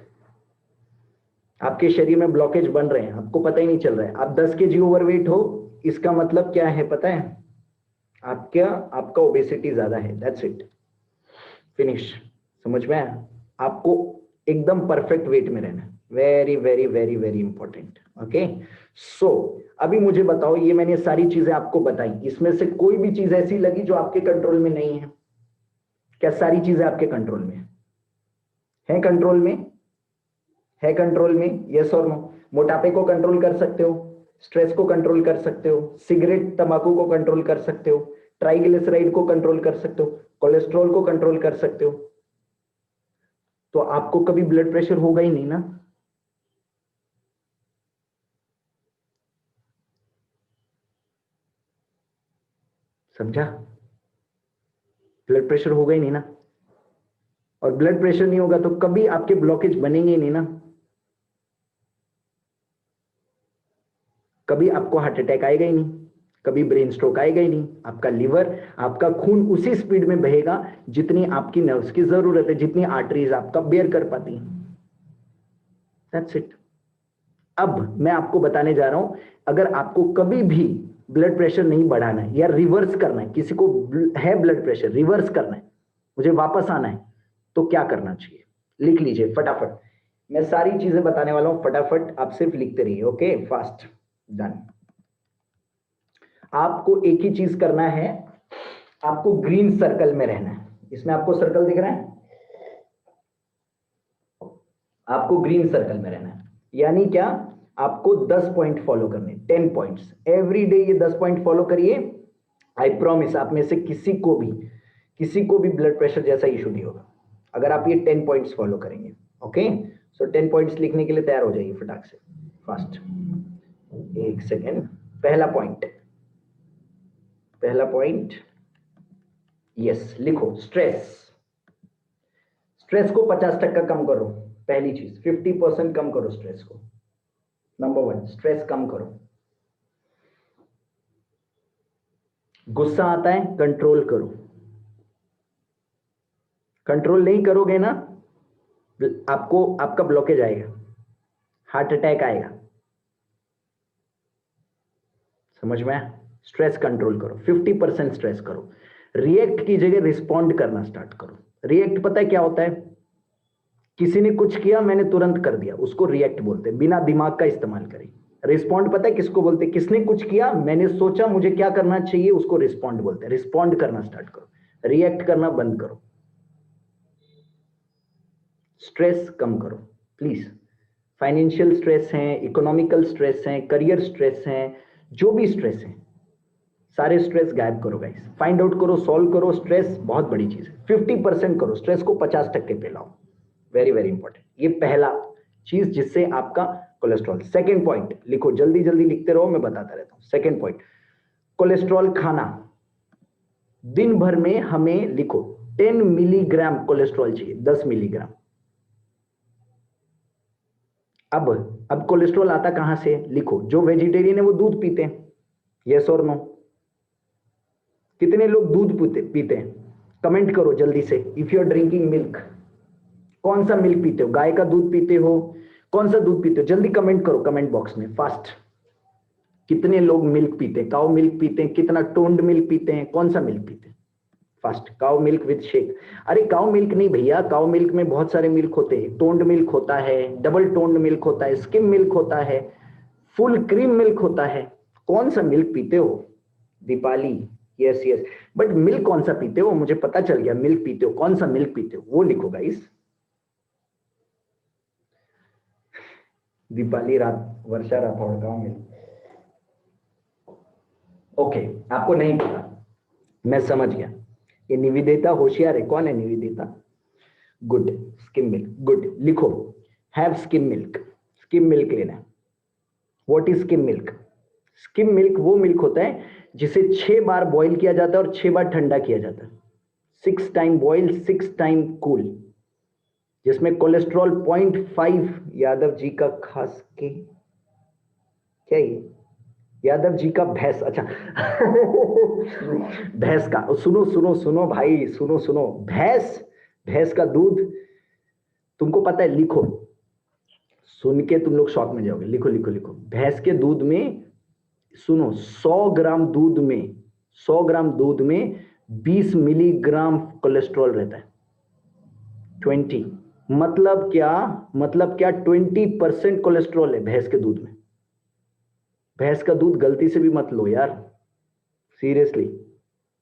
आपके शरीर में ब्लॉकेज बन रहे हैं, आपको पता ही नहीं चल रहा है। आप 10 केजी ओवरवेट हो, इसका मतलब क्या है पता है? आपका ओबेसिटी ज्यादा है। That's it, finish. समझ में आया? आपको एकदम परफेक्ट वेट में रहना है, very very very very important. Okay, so अभी मुझे बताओ, ये मैंने सारी चीजें आपको बताई, इसमें से कोई भी चीज ऐसी लगी जो आपके कंट्रोल में नहीं है? क्या सारी चीजें आपके कंट्रोल में है? कंट्रोल में है? कंट्रोल में, यस और नो? मोटापे को कंट्रोल कर सकते हो, स्ट्रेस को कंट्रोल कर सकते हो, सिगरेट तंबाकू को कंट्रोल कर सकते हो, ट्राइग्लिसराइड को कंट्रोल कर सकते हो, कोलेस्ट्रॉल को कंट्रोल कर सकते हो। तो आपको कभी ब्लड प्रेशर होगा ही नहीं ना? समझा? ब्लड प्रेशर होगा ही नहीं ना, और ब्लड प्रेशर नहीं होगा तो कभी आपके ब्लॉकेज बनेंगे ही नहीं ना, कभी आपको हार्ट अटैक आएगा ही नहीं, कभी ब्रेन स्ट्रोक आएगा ही नहीं। आपका लिवर, आपका खून उसी स्पीड में बहेगा जितनी आपकी नर्व्स की जरूरत है, जितनी आर्टरीज आपका बेयर कर पाती हैं। That's it. अब मैं आपको बताने जा रहा हूं, अगर आपको कभी भी ब्लड प्रेशर नहीं बढ़ाना है या रिवर्स करना है, किसी को है ब्लड प्रेशर, रिवर्स करना है, मुझे वापस आना है, तो क्या करना चाहिए? लिख लीजिए फटाफट, मैं सारी चीजें बताने वाला हूं, फटाफट आप सिर्फ लिखते रहिए। Okay, fast, done. आपको एक ही चीज करना है, आपको ग्रीन सर्कल में रहना है। इसमें आपको सर्कल दिख रहा है? आपको ग्रीन सर्कल में रहना है, यानी क्या? आपको 10 पॉइंट फॉलो करने, 10 पॉइंट्स एवरी डे। ये 10 पॉइंट फॉलो करिए, आई प्रॉमिस आप में से किसी को भी ब्लड प्रेशर जैसा इशू नहीं होगा अगर आप ये 10 पॉइंट्स फॉलो करेंगे। ओके, सो 10 पॉइंट्स लिखने के लिए तैयार हो जाइए फटाक से, फास्ट। एक सेकेंड। पहला पॉइंट, यस, लिखो स्ट्रेस। स्ट्रेस को 50% कम करो। पहली चीज, 50% कम करो स्ट्रेस को। नंबर 1, स्ट्रेस कम करो। गुस्सा आता है, कंट्रोल करो। कंट्रोल नहीं करोगे ना, आपको आपका ब्लॉकेज आएगा, हार्ट अटैक आएगा। समझ में आया? स्ट्रेस कंट्रोल करो, 50% स्ट्रेस करो। रिएक्ट की जगह रिस्पॉन्ड करना स्टार्ट करो। रिएक्ट पता है क्या होता है? किसी ने कुछ किया, मैंने तुरंत कर दिया, उसको रिएक्ट बोलते हैं, बिना दिमाग का इस्तेमाल करें। रिस्पॉन्ड पता है किसको बोलते हैं? किसने कुछ किया, मैंने सोचा मुझे क्या करना चाहिए, उसको रिस्पॉन्ड बोलते हैं। रिस्पॉन्ड करना स्टार्ट करो, रिएक्ट करना बंद करो। स्ट्रेस कम करो प्लीज। फाइनेंशियल स्ट्रेस है, इकोनॉमिकल स्ट्रेस है, करियर स्ट्रेस है, जो भी स्ट्रेस है, सारे स्ट्रेस गायब करो गाइस। फाइंड आउट करो, सॉल्व करो। स्ट्रेस बहुत बड़ी चीज है, 50% करो स्ट्रेस को, 50% पे लाओ। वेरी वेरी इंपॉर्टेंट, ये पहला चीज जिससे आपका कोलेस्ट्रॉल। सेकेंड पॉइंट लिखो, जल्दी जल्दी लिखते रहो, मैं बताता रहता हूं। सेकेंड पॉइंट, कोलेस्ट्रॉल खाना। दिन भर में हमें, लिखो, 10 मिलीग्राम कोलेस्ट्रॉल चाहिए, 10 मिलीग्राम। अब कोलेस्ट्रॉल आता कहां से? लिखो, जो वेजिटेरियन है वो दूध पीते हैं, यस और नो? कितने लोग दूध पीते हैं? कमेंट करो जल्दी से, if you are drinking milk. कौन सा मिल्क पीते हो? गाय का दूध पीते हो? कौन सा दूध पीते हो? जल्दी कमेंट करो, कमेंट बॉक्स में, फास्ट। कितने लोग मिल्क पीते हैं? काउ मिल्क पीते हैं? कितना टोन्ड मिल्क पीते हैं? कौन सा मिल्क पीते हैं? Fast. Cow milk with shake. अरे काउ मिल्क नहीं भैया, काउ मिल्क में बहुत सारे मिल्क होते हैं। टोन्ड मिल्क होता है, डबल टोन्ड मिल्क होता है, स्किम मिल्क होता है, फुल क्रीम मिल्क होता है। कौन सा मिल्क पीते हो? Deepali, yes yes. But milk कौन सा पीते हो? मुझे पता चल गया मिल्क पीते हो, कौन सा मिल्क पीते हो वो लिखो गाइस। दीपाली वर्षा राठौड़ का मिल्क। ओके, आपको नहीं पता, मैं समझ गया। ये निवेदिता होशियार है। कौन है Nivedita? Good, skim milk, good. लिखो, have skim milk. Skim milk लेना है। What is skim milk? Skim milk वो मिल्क होता है जिसे 6 बार बॉईल किया जाता है और 6 बार ठंडा किया जाता है। 6 टाइम बॉईल, 6 टाइम कूल, जिसमें कोलेस्ट्रॉल 0.5। यादव जी का खास के क्या ये? यादव जी का भैंस, अच्छा भैंस का, सुनो सुनो सुनो भाई, सुनो सुनो, भैंस, भैंस का दूध तुमको पता है? लिखो, सुन के तुम लोग शॉक में जाओगे। लिखो लिखो लिखो, भैंस के दूध में, सुनो, 100 ग्राम दूध में, 100 ग्राम दूध में 20 मिलीग्राम कोलेस्ट्रॉल रहता है। 20 मतलब क्या? मतलब क्या? 20% कोलेस्ट्रॉल है भैंस के दूध में। भैंस का दूध गलती से भी मत लो यार, सीरियसली।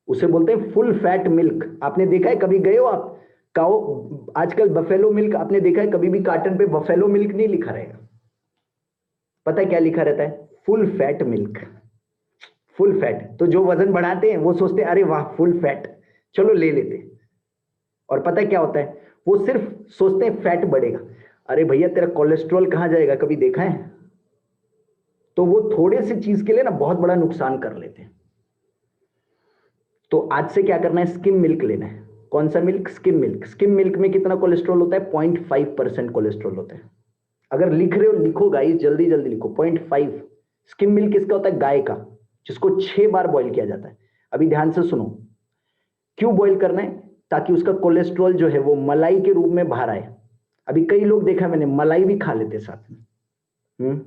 उसे बोलते हैं फुल फैट मिल्क। आपने देखा है? कभी गए हो आप काओ, आजकल बफेलो मिल्क आपने देखा है? कभी भी कार्टन पे बफेलो मिल्क नहीं लिखा रहेगा। पता है क्या लिखा रहता है? Full fat milk. Full fat. तो जो वजन बढ़ाते हैं वो सोचते हैं अरे वाह फुल फैट, चलो ले लेते हैं। और पता है क्या होता है? वो सिर्फ सोचते हैं फैट बढ़ेगा। अरे भैया तेरा कोलेस्ट्रॉल कहां जाएगा, कभी देखा है? तो वो थोड़े से चीज के लिए ना बहुत बड़ा नुकसान कर लेते हैं। तो आज से क्या करना है? स्किम मिल्क लेना है। कौन सा milk? Skim milk. Skim milk में कितना कोलेस्ट्रॉल होता है? 0.5% कोलेस्ट्रॉल होता है। अगर लिख रहे हो लिखो गाइस, जल्दी जल्दी लिखो, 0.5। स्किम मिल्क किसका होता है? गाय का, जिसको 6 बार बॉईल किया जाता है। अभी ध्यान से सुनो, क्यों बॉईल करना है? ताकि उसका कोलेस्ट्रॉल जो है वो मलाई के रूप में बाहर आए। अभी कई लोग देखा मैंने मलाई भी खा लेते साथ में।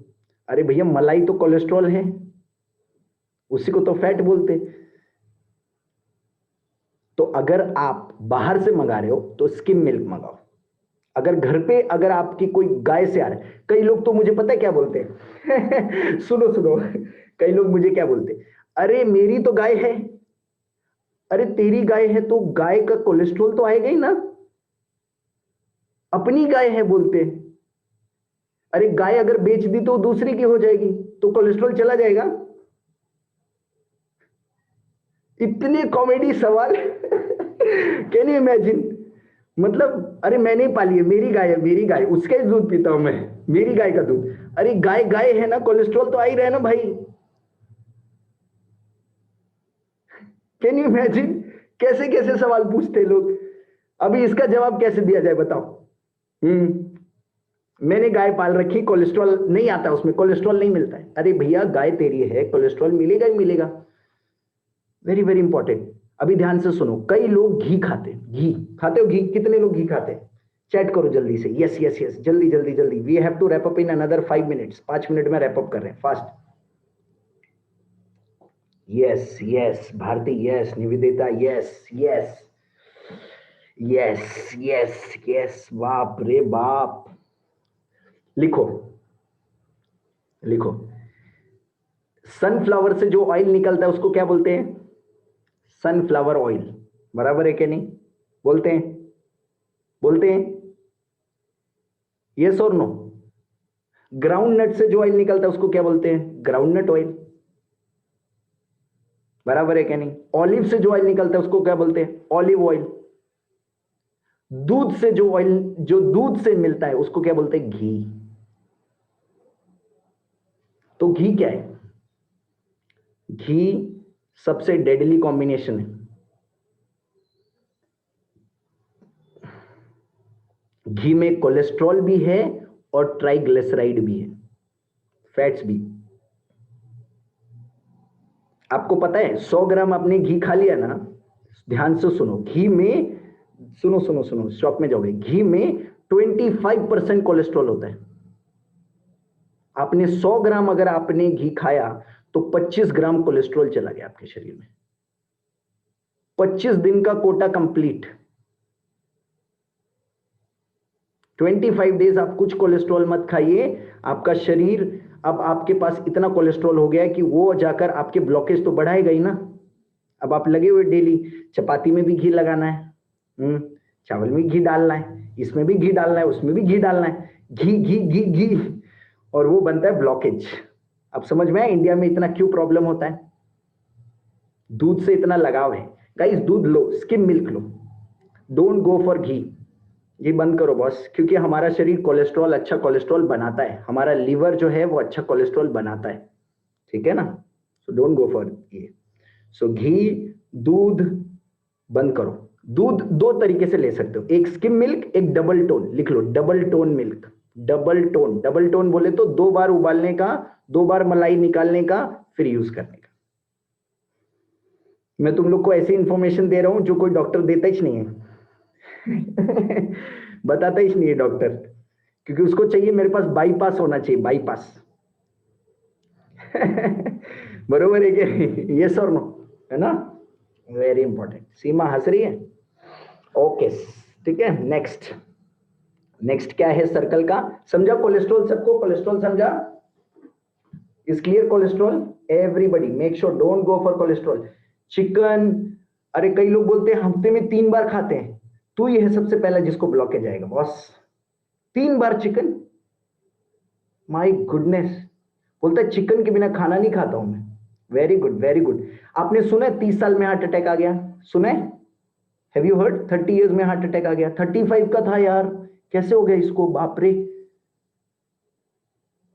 अरे भैया मलाई तो कोलेस्ट्रॉल है, उसी को तो फैट बोलते। तो अगर आप बाहर से मंगा रहे हो तो स्किम मिल्क मंगाओ। अगर घर पे, अगर आपकी कोई गाय से आ रहा है, कई लोग तो मुझे पता है क्या बोलते हैं सुनो सुनो, कई लोग मुझे क्या बोलते हैं? अरे मेरी तो गाय है। अरे तेरी गाय है तो गाय का कोलेस्ट्रॉल तो आएगा ही ना। अपनी गाय है बोलते हैं। अरे गाय अगर बेच दी तो दूसरी की हो जाएगी, तो कोलेस्ट्रॉल चला जाएगा। इतने कॉमेडी सवाल कैन यू इमेजिन? मतलब अरे मैंने पाली है, मेरी गाय है, मेरी गाय, उसका ही दूध पीता हूं मैं, मेरी गाय का दूध। अरे गाय गाय है ना, कोलेस्ट्रॉल तो आ ही रहा है ना भाई। Can you imagine? कैसे कैसे सवाल पूछते लोग। अभी इसका जवाब कैसे दिया जाए बताओ? मैंने गाय पाल रखी, कोलेस्ट्रॉल नहीं आता उसमें, कोलेस्ट्रॉल नहीं मिलता है। अरे भैया गाय तेरी है, कोलेस्ट्रॉल मिलेगा ही मिलेगा। Very very important. अभी ध्यान से सुनो, कई लोग घी खाते, घी खाते हो? घी कितने लोग घी खाते हैं? चैट करो जल्दी से, यस यस यस, जल्दी जल्दी जल्दी। We have to wrap up in another 5 minutes. 5 minute में रैप अप कर रहे हैं, fast. Yes yes Bharati, yes Nivedita, yes yes yes yes yes, बाप रे बाप। लिखो लिखो, सनफ्लावर से जो ऑयल निकलता है उसको क्या बोलते हैं? Sunflower oil. बराबर है क्या नहीं? बोलते हैं, बोलते हैं, यस और नो? ग्राउंड नट से जो ऑयल निकलता है उसको क्या बोलते हैं? Ground nut oil. बराबर है क्या नहीं? ऑलिव से जो ऑयल निकलता है उसको क्या बोलते हैं? Olive oil. दूध से जो ऑयल, जो दूध से मिलता है उसको क्या बोलते हैं? घी। तो घी क्या है? घी सबसे डेडली कॉम्बिनेशन है। घी में कोलेस्ट्रॉल भी है और ट्राइग्लिसराइड भी है, फैट्स भी। आपको पता है 100 ग्राम आपने घी खा लिया ना, ध्यान से सुनो, घी में, सुनो सुनो सुनो, शॉप में जाओगे, घी में 25% कोलेस्ट्रॉल होता है। आपने 100 ग्राम अगर आपने घी खाया तो 25 ग्राम कोलेस्ट्रॉल चला गया आपके शरीर में। 25 दिन का कोटा कंप्लीट। 25 डेज आप कुछ कोलेस्ट्रॉल मत खाइए, आपका शरीर, अब आपके पास इतना कोलेस्ट्रॉल हो गया है कि वो जाकर आपके ब्लॉकेज तो बढ़ाएगा ही ना। अब आप लगे हुए डेली, चपाती में भी घी लगाना है, चावल में घी डालना है, इसमें भी घी डालना है, उसमें भी घी डालना है, घी घी घी घी, और वो बनता है ब्लॉकेज। अब समझ में आया इंडिया में इतना क्यों प्रॉब्लम होता है? दूध से इतना लगाव है गाइस दूध लो, स्किम मिल्क लो, डोंट गो फॉर घी। ये बंद करो बॉस, क्योंकि हमारा शरीर कोलेस्ट्रॉल, अच्छा कोलेस्ट्रॉल बनाता है, हमारा लीवर जो है वो अच्छा कोलेस्ट्रॉल बनाता है, ठीक है ना। सो डोंट गो फॉर ये। सो घी, दूध बंद करो। दूध दो तरीके से ले सकते हो, एक स्किम मिल्क, एक डबल टोन। लिख लो double tone milk. Double tone, double tone बोले तो 2 बार उबालने का, 2 बार मलाई निकालने का, फिर यूज करने का। मैं तुम लोग को ऐसी इंफॉर्मेशन दे रहा हूं जो कोई डॉक्टर देता ही नहीं है। बताता ही नहीं है डॉक्टर, क्योंकि उसको चाहिए मेरे पास बाईपास होना चाहिए, बाईपास। बरोबर है क्या? यस और नो, है ना। Very important. सीमा हंस रही है, ओके ठीक है। नेक्स्ट, नेक्स्ट क्या है सर्कल का? समझा कोलेस्ट्रॉल? सबको कोलेस्ट्रॉल समझा? Is clear cholesterol? Everybody make sure don't go for cholesterol. Chicken, अरे कई लोग बोलते हैं हफ्ते में 3 बार खाते हैं, तू ये है सबसे पहला जिसको ब्लॉकेज आएगा boss. 3 bar chicken, my goodness. बोलता है चिकन के बिना खाना नहीं खाता हूं मैं। Very good, very good. आपने सुना है 30 साल में हार्ट अटैक आ गया? सुना है? हैव यू हर्ड 30 इयर्स में हार्ट अटैक आ गया? 35 का था यार, कैसे हो गया इसको, बाप रे।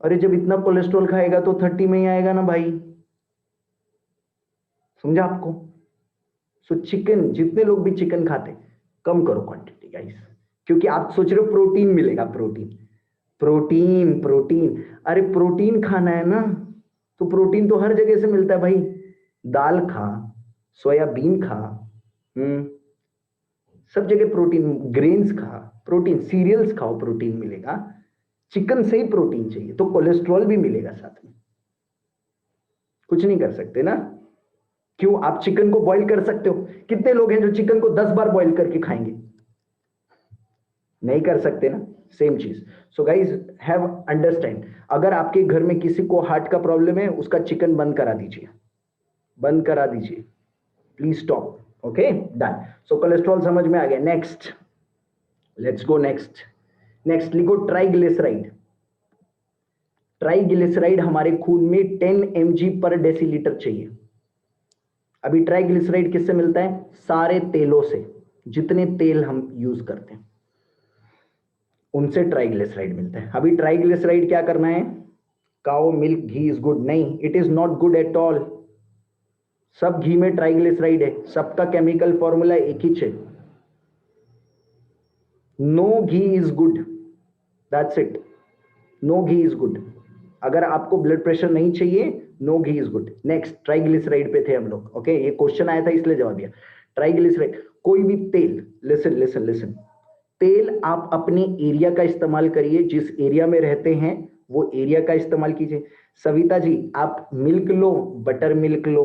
अरे जब इतना कोलेस्ट्रॉल खाएगा तो 30 में ही आएगा ना भाई, समझा आपको। सो चिकन, जितने लोग भी चिकन खाते कम करो क्वांटिटी गाइस, क्योंकि आप सोच रहे हो प्रोटीन मिलेगा। प्रोटीन, प्रोटीन, प्रोटीन, अरे प्रोटीन खाना है ना, तो प्रोटीन तो हर जगह से मिलता है भाई। दाल खा, सोयाबीन खा, सब जगह प्रोटीन। ग्रेन्स खा, प्रोटीन। सीरियल्स खाओ, प्रोटीन मिलेगा। चिकन से ही प्रोटीन चाहिए तो कोलेस्ट्रॉल भी मिलेगा साथ में। कुछ नहीं कर सकते ना, क्यों? आप चिकन को बॉईल कर सकते हो? कितने लोग हैं जो चिकन को 10 बार बॉईल करके खाएंगे? नहीं कर सकते ना। सेम चीज। सो गाइज हैव अंडरस्टैंड, अगर आपके घर में किसी को हार्ट का प्रॉब्लम है, उसका चिकन बंद करा दीजिए, बंद करा दीजिए, please stop. Okay done. So cholesterol समझ में आ गया। Next, let's go next. Next लिखो ट्राइग्लिसराइड। ट्राइग्लिसराइड हमारे खून में 10 mg पर डेसीलीटर चाहिए। अभी ट्राइग्लिसराइड किससे मिलता है? सारे तेलों से, जितने तेल हम यूज करते हैं उनसे ट्राइग्लिसराइड मिलता है। अभी ट्राइग्लिसराइड क्या करना है? Cow milk ghee is good? नहीं, it is not good at all. सब घी में ट्राइग्लिसराइड है, सबका केमिकल फॉर्मूला एक ही है। No ghee is good, that's it. No ghee is good. अगर आपको ब्लड प्रेशर नहीं चाहिए, no ghee is good. Next, triglyceride पे थे हम लोग। ओके ये क्वेश्चन आया था इसलिए जवाब दिया। ट्राइग्लिसराइड, कोई भी तेल, लिसन लिसन लिसन, तेल आप अपने एरिया का इस्तेमाल करिए, जिस एरिया में रहते हैं वो एरिया का इस्तेमाल कीजिए। सविता जी आप मिल्क लो, बटर मिल्क लो,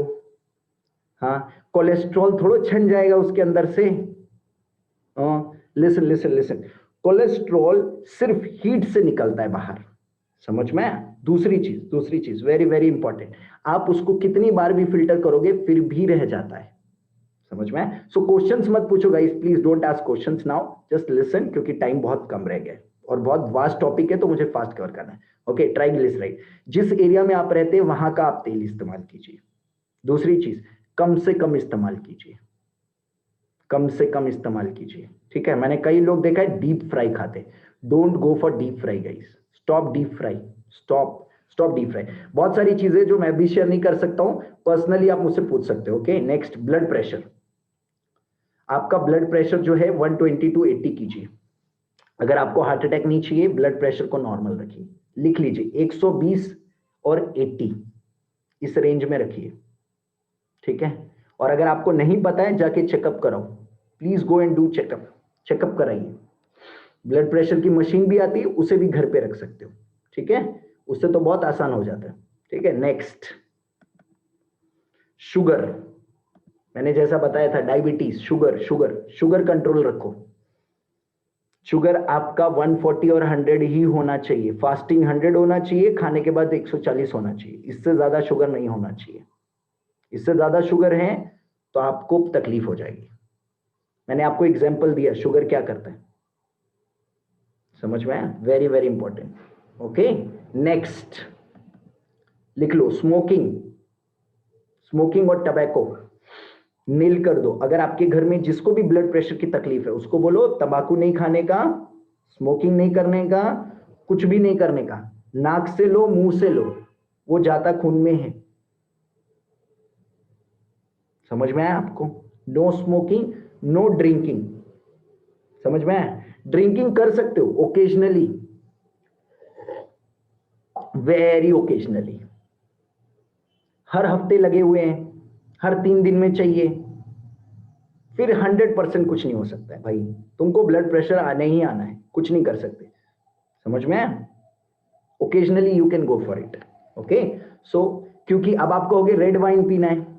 हाँ कोलेस्ट्रॉल थोड़ा छन जाएगा उसके अंदर से। लिसन लिसन लिसन, कोलेस्ट्रॉल सिर्फ हीट से निकलता है बाहर, समझ में आया? दूसरी चीज वेरी वेरी इंपॉर्टेंट, आप उसको कितनी बार भी फिल्टर करोगे फिर भी रह जाता है, समझ में आया? सो क्वेश्चंस मत पूछो guys, please don't ask questions now, just listen, क्योंकि टाइम बहुत कम रह गया है और बहुत वास्ट टॉपिक है तो मुझे फास्ट कवर करना है। ओके ट्राइग्लिसराइड, जिस एरिया में आप रहते हैं वहां का आप तेल इस्तेमाल कीजिए। दूसरी चीज, कम से कम इस्तेमाल कीजिए, कम से कम इस्तेमाल कीजिए, ठीक है। मैंने कई लोग देखा है डीप फ्राई खाते, don't go for deep fry guys, stop deep fry, stop stop deep fry. बहुत सारी चीजें जो मैं भी शेयर नहीं कर सकता हूं, पर्सनली आप मुझसे पूछ सकते हो। Okay next, blood pressure. आपका ब्लड प्रेशर जो है 120 टू 80 कीजिए। अगर आपको हार्ट अटैक नहीं चाहिए, ब्लड प्रेशर को नॉर्मल रखिए। लिख लीजिए 120 और 80, इस रेंज में रखिए, ठीक है। और अगर आपको नहीं पता है, जाके चेकअप कराओ, please go and do checkup, checkup कराइए। ब्लड प्रेशर की मशीन भी आती है, उसे भी घर पे रख सकते हो, ठीक है, उससे तो बहुत आसान हो जाता है, ठीक है। नेक्स्ट, शुगर, मैंने जैसा बताया था diabetes, sugar sugar sugar control रखो। शुगर आपका 140 और 100 ही होना चाहिए, फास्टिंग 100 होना चाहिए, खाने के बाद 140 होना चाहिए, इससे ज्यादा शुगर नहीं होना चाहिए। इससे ज्यादा शुगर है तो आपको तकलीफ हो जाएगी। मैंने आपको एग्जांपल दिया शुगर क्या करता है, समझ में आया? Very very important. Okay next लिख लो, स्मोकिंग, स्मोकिंग और टबैको। नील कर दो। अगर आपके घर में जिसको भी ब्लड प्रेशर की तकलीफ है उसको बोलो तंबाकू नहीं खाने का, स्मोकिंग नहीं करने का, कुछ भी नहीं करने का। नाक से लो, मुंह से लो, वो जाता खून में है। समझ में आया आपको? No smoking, no drinking. समझ में आया? ड्रिंकिंग कर सकते हो ओकेजनली, वेरी ओकेजनली। हर हफ्ते लगे हुए हैं, हर 3 दिन में चाहिए, फिर 100% कुछ नहीं हो सकता है भाई। तुमको ब्लड प्रेशर आने ही आना है, कुछ नहीं कर सकते। समझ में आया? Occasionally you can go for it. Okay, so क्योंकि अब आप कहोगे रेड वाइन पीना है,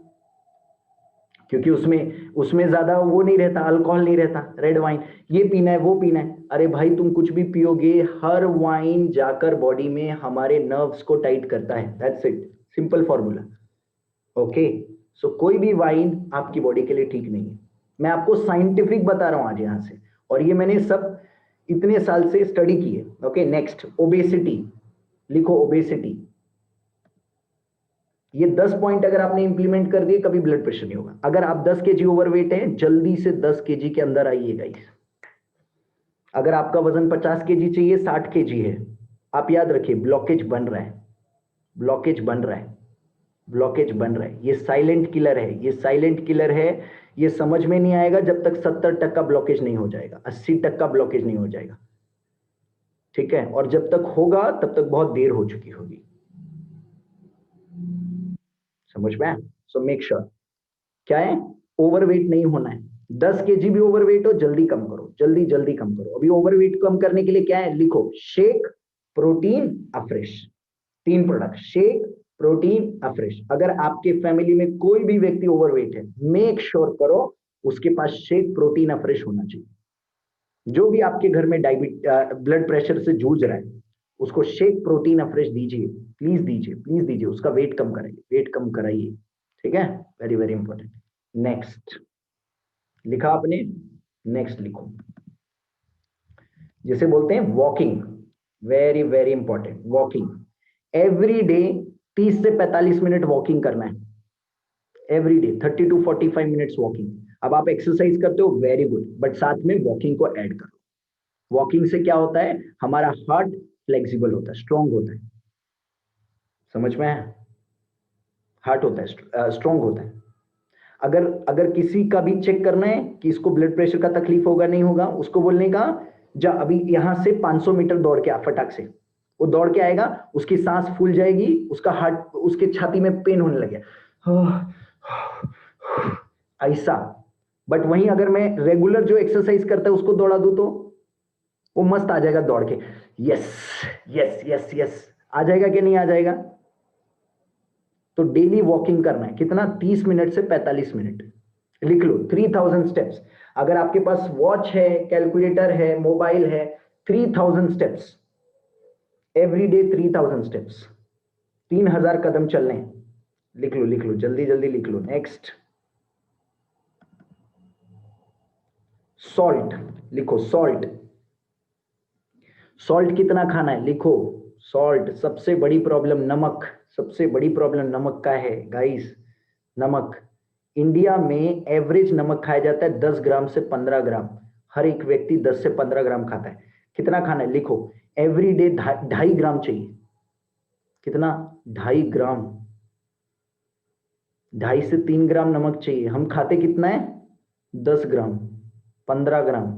क्योंकि उसमें उसमें ज्यादा वो नहीं रहता, अल्कोहल नहीं रहता, रेड वाइन। ये पीना है, वो पीना है। अरे भाई तुम कुछ भी पियोगे, हर वाइन जाकर बॉडी में हमारे नर्व्स को टाइट करता है। That's it, simple formula. Okay, so कोई भी वाइन आपकी बॉडी के लिए ठीक नहीं है। मैं आपको साइंटिफिक बता रहा हूं आज यहां से, और ये मैंने सब इतने साल से स्टडी की है। Okay, next, obesity. लिखो ओबेसिटी। ये 10 पॉइंट अगर आपने इंप्लीमेंट कर दिए, कभी ब्लड प्रेशर नहीं होगा। अगर आप 10 केजी ओवरवेट हैं, जल्दी से 10 केजी के अंदर आइए गाइस। अगर आपका वजन 50 केजी चाहिए, 60 केजी है, आप याद रखिए ब्लॉकेज बन रहा है, ब्लॉकेज बन रहा है, ब्लॉकेज बन रहा है। ये साइलेंट किलर है, ये साइलेंट किलर है। ये समझ में नहीं आएगा जब तक 70% ब्लॉकेज नहीं हो जाएगा, 80% ब्लॉकेज नहीं हो जाएगा। ठीक है, और जब तक होगा तब तक बहुत देर हो चुकी होगी। समझ में? सो मेक श्योर, क्या है, ओवरवेट नहीं होना है। 10 केजी भी ओवरवेट हो, जल्दी कम करो, जल्दी जल्दी कम करो। अभी ओवरवेट कम करने के लिए क्या है, लिखो shake, protein, afresh. 3 product, shake, protein, afresh. अगर आपके फैमिली में कोई भी व्यक्ति ओवरवेट है, मेक श्योर करो उसके पास शेक, प्रोटीन, अफ्रेश होना चाहिए। जो भी आपके घर में ब्लड प्रेशर से जूझ रहा है, उसको शेक, प्रोटीन, अफ्रेश दीजिए, प्लीज दीजिए, प्लीज दीजिए। उसका वेट कम कराइए, वेट कम कराइए। ठीक है, वेरी वेरी इंपॉर्टेंट। नेक्स्ट, लिखा आपने? नेक्स्ट लिखो, जिसे बोलते हैं walking. Very very important, walking. Every day 30 से 45 मिनट वॉकिंग करना है। Every day 30 to 45 minutes walking. अब आप एक्सरसाइज करते हो, वेरी गुड, बट साथ में वॉकिंग को ऐड करो। वॉकिंग से क्या होता है, हमारा हार्ट फ्लेक्सिबल होता है, स्ट्रांग होता है। समझ में है? हार्ट होता है स्ट्रांग होता है। अगर अगर किसी का भी चेक करना है कि इसको ब्लड प्रेशर का तकलीफ होगा नहीं होगा, उसको बोलने का, जा अभी यहां से 500 मीटर दौड़ के आ फटाक से। वो दौड़ के आएगा, उसकी सांस फूल जाएगी, उसका हार्ट, उसके छाती में पेन होने लगे, ऐसा। बट वहीं अगर मैं रेगुलर जो एक्सरसाइज करता है उसको दौड़ा दूं, तो वो मस्त आ जाएगा दौड़ के। यस यस यस यस, आ जाएगा कि नहीं आ जाएगा? तो डेली वॉकिंग करना है, कितना, 30 मिनट से 45 मिनट। लिख लो 3000 स्टेप्स। अगर आपके पास वॉच है, कैलकुलेटर है, मोबाइल है, 3000 स्टेप्स एवरी डे, 3000 स्टेप्स, 3000 कदम चलने हैं। लिख लो, लिख लो, जल्दी जल्दी लिख लो। Next, salt. लिखो सॉल्ट। सॉल्ट कितना खाना है, लिखो। सॉल्ट, सबसे बड़ी प्रॉब्लम नमक, सबसे बड़ी प्रॉब्लम नमक का है गाइस। नमक, इंडिया में एवरेज नमक खाया जाता है 10 ग्राम से 15 ग्राम। हर एक व्यक्ति 10 से 15 ग्राम खाता है। कितना खाना है, लिखो। एवरी डे 2.5 ग्राम चाहिए। कितना, 2.5 ग्राम। 2.5 से 3 ग्राम नमक चाहिए। हम खाते कितना है, 10 ग्राम, 15 ग्राम।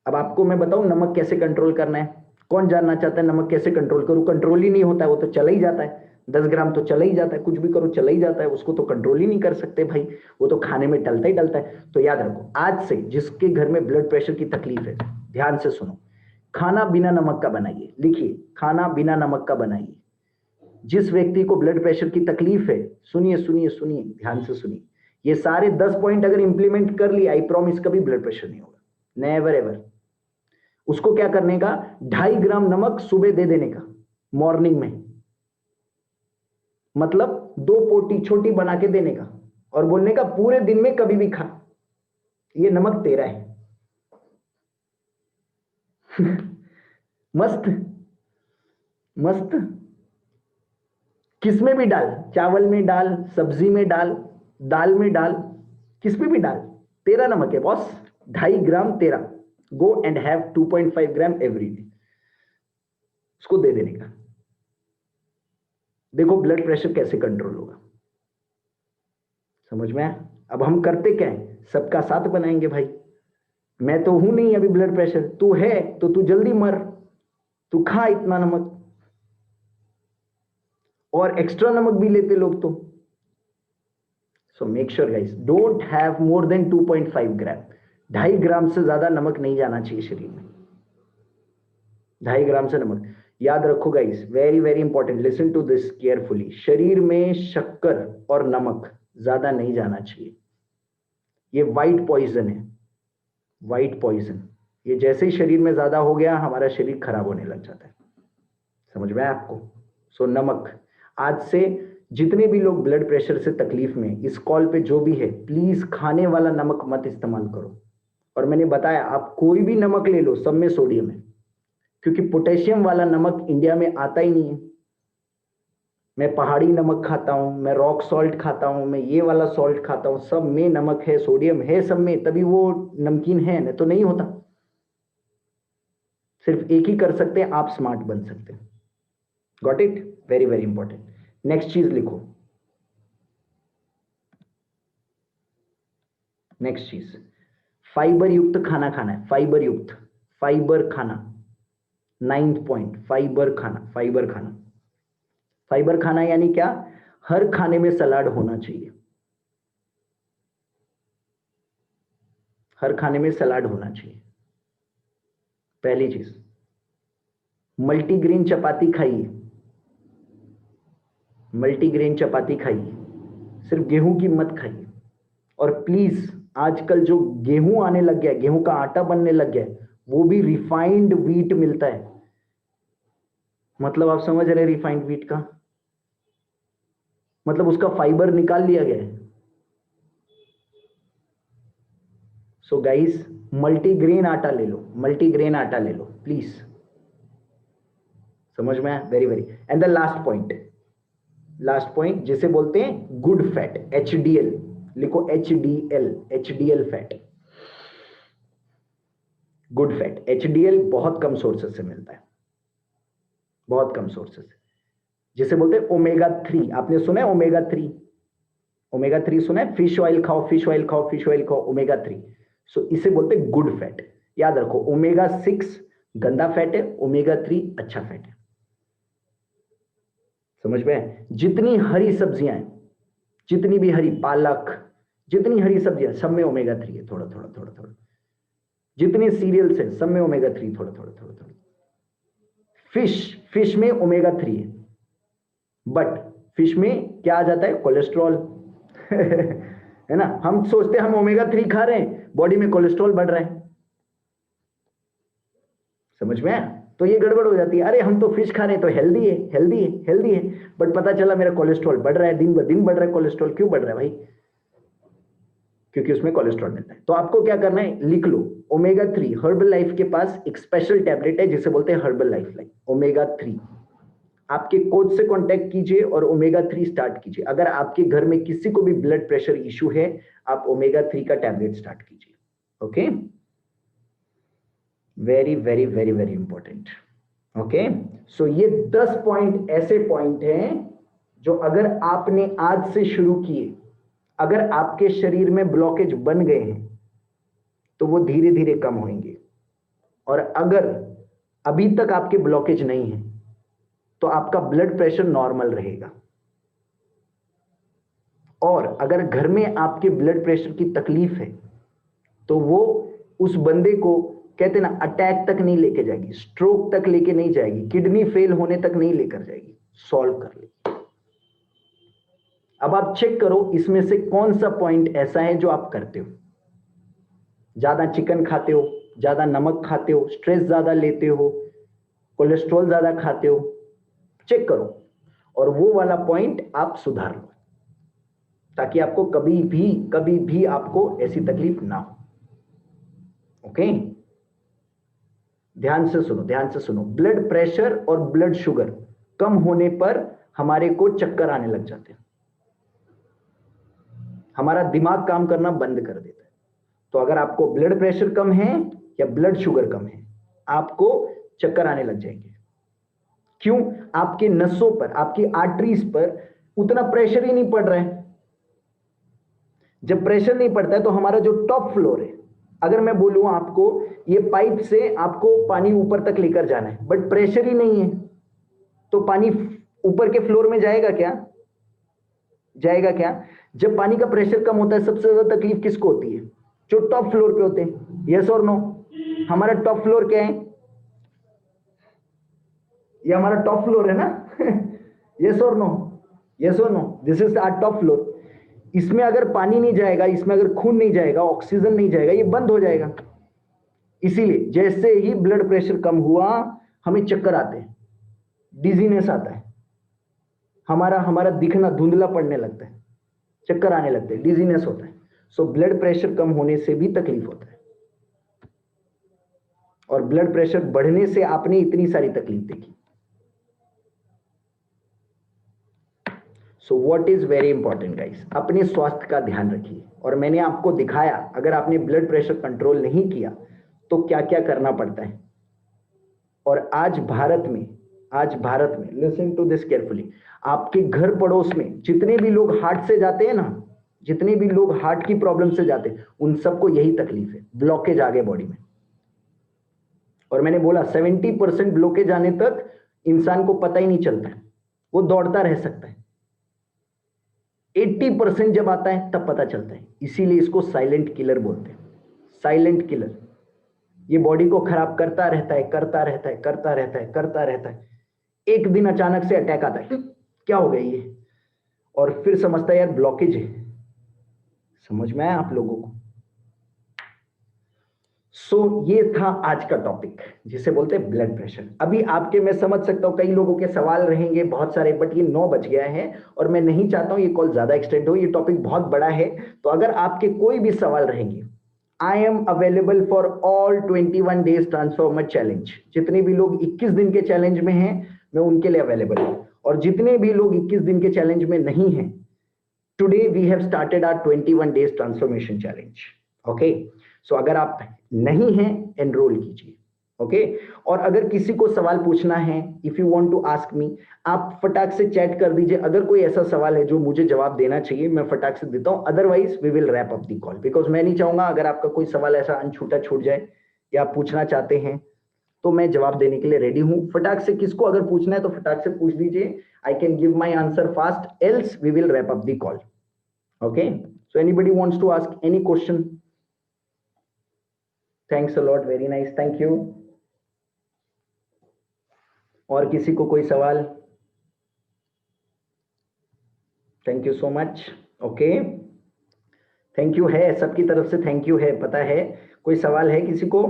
अब आपको मैं बताऊं नमक कैसे कंट्रोल करना है? कौन जानना चाहता है नमक कैसे कंट्रोल करूं? कंट्रोल ही नहीं होता है, वो तो चला ही जाता है। 10 ग्राम तो चला ही जाता है, कुछ भी करो चला ही जाता है, उसको तो कंट्रोल ही नहीं कर सकते भाई। वो तो खाने में डलता ही डलता है। तो याद रखो, आज से जिसके घर में ब्लड प्रेशर की तकलीफ है, ध्यान से सुनो, खाना बिना नमक का बनाइए। लिखिए, खाना बिना नमक का बनाइए। जिस व्यक्ति को ब्लड प्रेशर की तकलीफ है, सुनिए सुनिए सुनिए, ध्यान से सुनिए, ये सारे 10 पॉइंट अगर इंप्लीमेंट कर लिया, आई प्रॉमिस कभी ब्लड प्रेशर नहीं होगा, नेवर एवर। उसको क्या करने का, 2.5 ग्राम नमक सुबह दे देने का, मॉर्निंग में। मतलब 2 पोटी छोटी बना के देने का, और बोलने का पूरे दिन में कभी भी खा, ये नमक तेरा है। मस्त, मस्त। किस में भी डाल, चावल में डाल, सब्जी में डाल, दाल में डाल, किस में भी डाल, तेरा नमक है बॉस, 2.5 ग्राम तेरा। Go and have 2.5 gram every day, उसको दे देने का। देखो ब्लड प्रेशर कैसे कंट्रोल होगा, समझ में आया? अब हम करते क्या है, सबका साथ बनाएंगे भाई। मैं तो हूं नहीं अभी ब्लड प्रेशर, तू है तो तू जल्दी मर, तू खा इतना नमक, और एक्स्ट्रा नमक भी लेते लोग तो। So make sure guys, don't have more than 2.5 ग्राम। 2.5 ग्राम से ज्यादा नमक नहीं जाना चाहिए शरीर में, 2.5 ग्राम से नमक। याद रखो guys, very very important, listen to this carefully. शरीर में शक्कर और नमक ज्यादा नहीं जाना चाहिए, ये व्हाइट पॉइजन है, व्हाइट पॉइजन। ये जैसे ही शरीर में ज्यादा हो गया, हमारा शरीर खराब होने लग जाता है, समझ में आया आपको? सो नमक, आज से जितने भी लोग ब्लड प्रेशर से तकलीफ में, इस कॉल पे जो भी है, प्लीज खाने वाला नमक मत इस्तेमाल करो। और मैंने बताया, आप कोई भी नमक ले लो, सब में सोडियम है, क्योंकि पोटेशियम वाला नमक इंडिया में आता ही नहीं है। मैं पहाड़ी नमक खाता हूं, मैं रॉक सॉल्ट खाता हूं, मैं ये वाला सॉल्ट खाता हूं, सब में नमक है, सोडियम है सब में, तभी वो नमकीन है, नहीं तो नहीं होता। सिर्फ एक ही कर सकते हैं, आप स्मार्ट बन सकते हैं। Got it? Very very important. Next चीज लिखो, नेक्स्ट चीज, फाइबर युक्त खाना खाना है, फाइबर युक्त, फाइबर खाना। 9th पॉइंट, फाइबर खाना, फाइबर खाना। फाइबर खाना यानी क्या? हर खाने में सलाद होना चाहिए, हर खाने में सलाद होना चाहिए, पहली चीज। मल्टीग्रेन चपाती खाइए, मल्टीग्रेन चपाती खाइए, सिर्फ गेहूं की मत खाइए। और प्लीज, आजकल जो गेहूं आने लग गया है, गेहूं का आटा बनने लग गया है, वो भी रिफाइंड व्हीट मिलता है। मतलब आप समझ रहे रिफाइंड व्हीट का मतलब, उसका फाइबर निकाल लिया गया है। सो गाइस, मल्टीग्रेन आटा ले लो, मल्टीग्रेन आटा ले लो प्लीज, समझ में आया? Very very. And the last point, last point जिसे बोलते हैं गुड फैट, HDL। लिखो HDL, HDL fat, good fat. HDL बहुत कम सोर्सेस से मिलता है, बहुत कम सोर्सेस से, जिसे बोलते हैं ओमेगा 3। आपने सुना है ओमेगा 3? ओमेगा 3 सुना है? फिश ऑयल खाओ, फिश ऑयल खाओ, फिश ऑयल खाओ, ओमेगा 3। सो इसे बोलते हैं गुड फैट। याद रखो, ओमेगा 6 गंदा फैट है, ओमेगा 3 अच्छा फैट है, समझ में? जितनी हरी सब्जियां हैं, जितनी भी हरी पालक, जितनी हरी सब्जियां, सब में ओमेगा 3 है, थोड़ा थोड़ा थोड़ा थोड़ा। जितने सीरियल्स हैं, सब में ओमेगा 3 थोड़ा थोड़ा थोड़ा थोड़ा। फिश, फिश में ओमेगा 3 है, बट फिश में क्या आ जाता है? कोलेस्ट्रॉल। है ना? हम सोचते हैं हम ओमेगा 3 खा रहे हैं, बॉडी में कोलेस्ट्रॉल बढ़ रहा है, समझ में आया? तो ये गड़बड़ हो जाती है। अरे हम तो फिश खा रहे हैं तो हेल्दी है, हेल्दी है, हेल्दी है, बट पता चला मेरा कोलेस्ट्रॉल बढ़ रहा है, दिन ब दिन बढ़ रहा है कोलेस्ट्रॉल। क्यों बढ़ रहा है भाई? क्योंकि उसमें कोलेस्ट्रॉल मिलता है। तो आपको क्या करना है, लिख लो, ओमेगा 3 हर्बल लाइफ के पास एक स्पेशल टैबलेट है जिसे बोलते हैं हर्बल लाइफ लाइन, ओमेगा 3। आपके कोच से कांटेक्ट कीजिए और ओमेगा 3 स्टार्ट कीजिए। अगर आपके घर में किसी को भी ब्लड प्रेशर इश्यू है, आप ओमेगा 3 का टैबलेट स्टार्ट कीजिए। Okay, very very very very important. Okay, so ये 10 पॉइंट ऐसे पॉइंट हैं जो अगर आपने आज से शुरू किए, अगर आपके शरीर में ब्लॉकेज बन गए हैं, तो वो धीरे धीरे कम होंगे। और अगर अभी तक आपके ब्लॉकेज नहीं है, तो आपका ब्लड प्रेशर नॉर्मल रहेगा। और अगर घर में आपके ब्लड प्रेशर की तकलीफ है, तो वो उस बंदे को, कहते ना, अटैक तक नहीं लेके जाएगी, स्ट्रोक तक लेके नहीं जाएगी, किडनी फेल होने तक नहीं लेकर जाएगी, सॉल्व कर लेगी। अब आप चेक करो इसमें से कौन सा पॉइंट ऐसा है जो आप करते हो। ज्यादा चिकन खाते हो, ज्यादा नमक खाते हो, स्ट्रेस ज्यादा लेते हो, कोलेस्ट्रॉल ज्यादा खाते हो, चेक करो और वो वाला पॉइंट आप सुधार लो, ताकि आपको कभी भी आपको ऐसी तकलीफ ना हो। ओके, ध्यान से सुनो, ध्यान से सुनो। ब्लड प्रेशर और ब्लड शुगर कम होने पर हमारे को चक्कर आने लग जाते हैं, हमारा दिमाग काम करना बंद कर देता है। तो अगर आपको ब्लड प्रेशर कम है या ब्लड शुगर कम है, आपको चक्कर आने लग जाएंगे। क्यों? आपके नसों पर, आपकी आर्टरीज पर उतना प्रेशर ही नहीं पड़ रहा है। जब प्रेशर नहीं पड़ता है तो हमारा जो टॉप फ्लोर है, अगर मैं बोलूं आपको ये पाइप से आपको पानी ऊपर तक लेकर जाना है, बट प्रेशर ही नहीं है, तो पानी ऊपर के फ्लोर में जाएगा क्या? जाएगा क्या? जब पानी का प्रेशर कम होता है सबसे ज्यादा तकलीफ किसको होती है? जो टॉप फ्लोर पे होते हैं। यस और नो? हमारा टॉप फ्लोर क्या है? ये हमारा टॉप फ्लोर है ना? यस और नो? यस और no? This is our top floor. इसमें अगर पानी नहीं जाएगा, इसमें अगर खून नहीं जाएगा, ऑक्सीजन नहीं जाएगा, ये बंद हो जाएगा। इसीलिए जैसे ही ब्लड प्रेशर कम हुआ हमें चक्कर आते हैं, डिजीनेस आता है, हमारा दिखना धुंधला पड़ने लगता है, चक्कर आने लगते हैं, डिजीनेस होता है। सो ब्लड प्रेशर कम होने से भी तकलीफ होता है, और ब्लड प्रेशर बढ़ने से आपने इतनी सारी तकलीफ देखी। सो what is very important guys, अपने स्वास्थ्य का ध्यान रखिए। और मैंने आपको दिखाया अगर आपने ब्लड प्रेशर कंट्रोल नहीं किया तो क्या क्या करना पड़ता है। और आज भारत में लिसन टू दिस केयरफुली, आपके घर पड़ोस में जितने भी लोग हार्ट से जाते हैं ना, जितने भी लोग हार्ट की प्रॉब्लम से जाते हैं, उन सबको यही तकलीफ है, ब्लॉकेज आ गए बॉडी में। और मैंने बोला 70% ब्लॉकेज आने तक इंसान को पता ही नहीं चलता है, वो दौड़ता रह सकता है। 80% जब आता है तब पता चलता है। इसीलिए इसको साइलेंट किलर बोलते हैं, साइलेंट किलर। ये बॉडी को खराब करता रहता है, करता रहता है, करता रहता है, करता रहता है। एक दिन अचानक से अटैक आता है, क्या हो गया ये, और फिर समझता है यार ब्लॉकेज है। समझ में आया आप लोगों को? सो ये था आज का टॉपिक जिसे बोलते हैं ब्लड प्रेशर। अभी आपके, मैं समझ सकता हूं कई लोगों के सवाल रहेंगे बहुत सारे, बट ये 9 बज गया है और मैं नहीं चाहता हूं ये कॉल ज्यादा एक्सटेंड हो, ये टॉपिक बहुत बड़ा है। तो अगर आपके कोई भी सवाल रहेंगे, I am available for all 21 days transformer challenge. जितने भी लोग 21 दिन के चैलेंज में हैं मैं उनके लिए अवेलेबल हूं, और जितने भी लोग 21 दिन के चैलेंज में नहीं हैं, today we have started our 21 days transformation challenge. Okay, so अगर आप नहीं हैं एनरोल कीजिए। ओके, और अगर किसी को सवाल पूछना है, if you want to ask me, आप फटाक से चैट कर दीजिए। अगर कोई ऐसा सवाल है जो मुझे जवाब देना चाहिए, मैं फटाक से देता हूं, otherwise we will wrap up the call, because मैं नहीं चाहूंगा अगर आपका कोई सवाल ऐसा अनछूटा छूट जाए या आप पूछना चाहते हैं तो मैं जवाब देने के लिए रेडी हूं। फटाक से किसको अगर पूछना है तो फटाक से पूछ दीजिए, I can give my answer fast, else we will wrap up the call. Okay, so anybody wants to ask any question? Thanks a lot, very nice, thank you. और किसी को कोई सवाल? Thank you so much. Okay, thank you है, सबकी तरफ से thank you है, पता है। कोई सवाल है किसी को?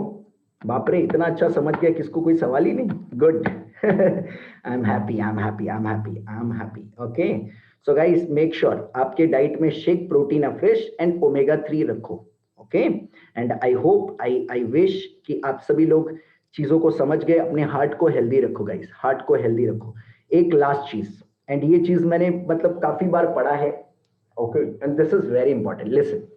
बाप रे, इतना अच्छा समझ गया, किसको कोई सवाल ही नहीं? Good. I am happy, I am happy, I am happy, I am happy. Okay, so guys make sure आपके डाइट में shake, protein of fish and omega 3 रखो। Okay, and I hope, I wish कि आप सभी लोग चीजों को समझ गए। अपने हार्ट को हेल्दी रखो गाइस, हार्ट को हेल्दी रखो। एक लास्ट चीज, एंड ये चीज मैंने मतलब काफी बार पढ़ा है। Okay, and this is very important, listen.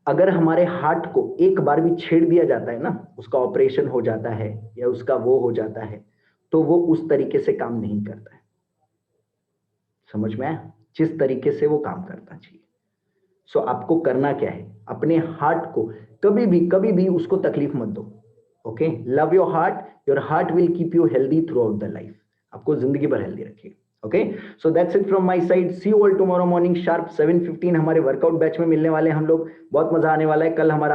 अगर हमारे हार्ट को एक बार भी छेड़ दिया जाता है ना, उसका ऑपरेशन हो जाता है या उसका वो हो जाता है, तो वो उस तरीके से काम नहीं करता है। समझ में आया? जिस तरीके से वो काम करना चाहिए। सो आपको करना क्या है, अपने हार्ट को कभी भी उसको तकलीफ मत दो। Okay, love your heart will keep you healthy throughout the life. आपको जिंदगी भर हेल्दी रखिए। Okay, so that's it from my side. See you all tomorrow morning sharp 7:15 हमारे वर्कआउट बैच में मिलने वाले हैं हम लोग। बहुत मजा आने वाला है। कल हमारा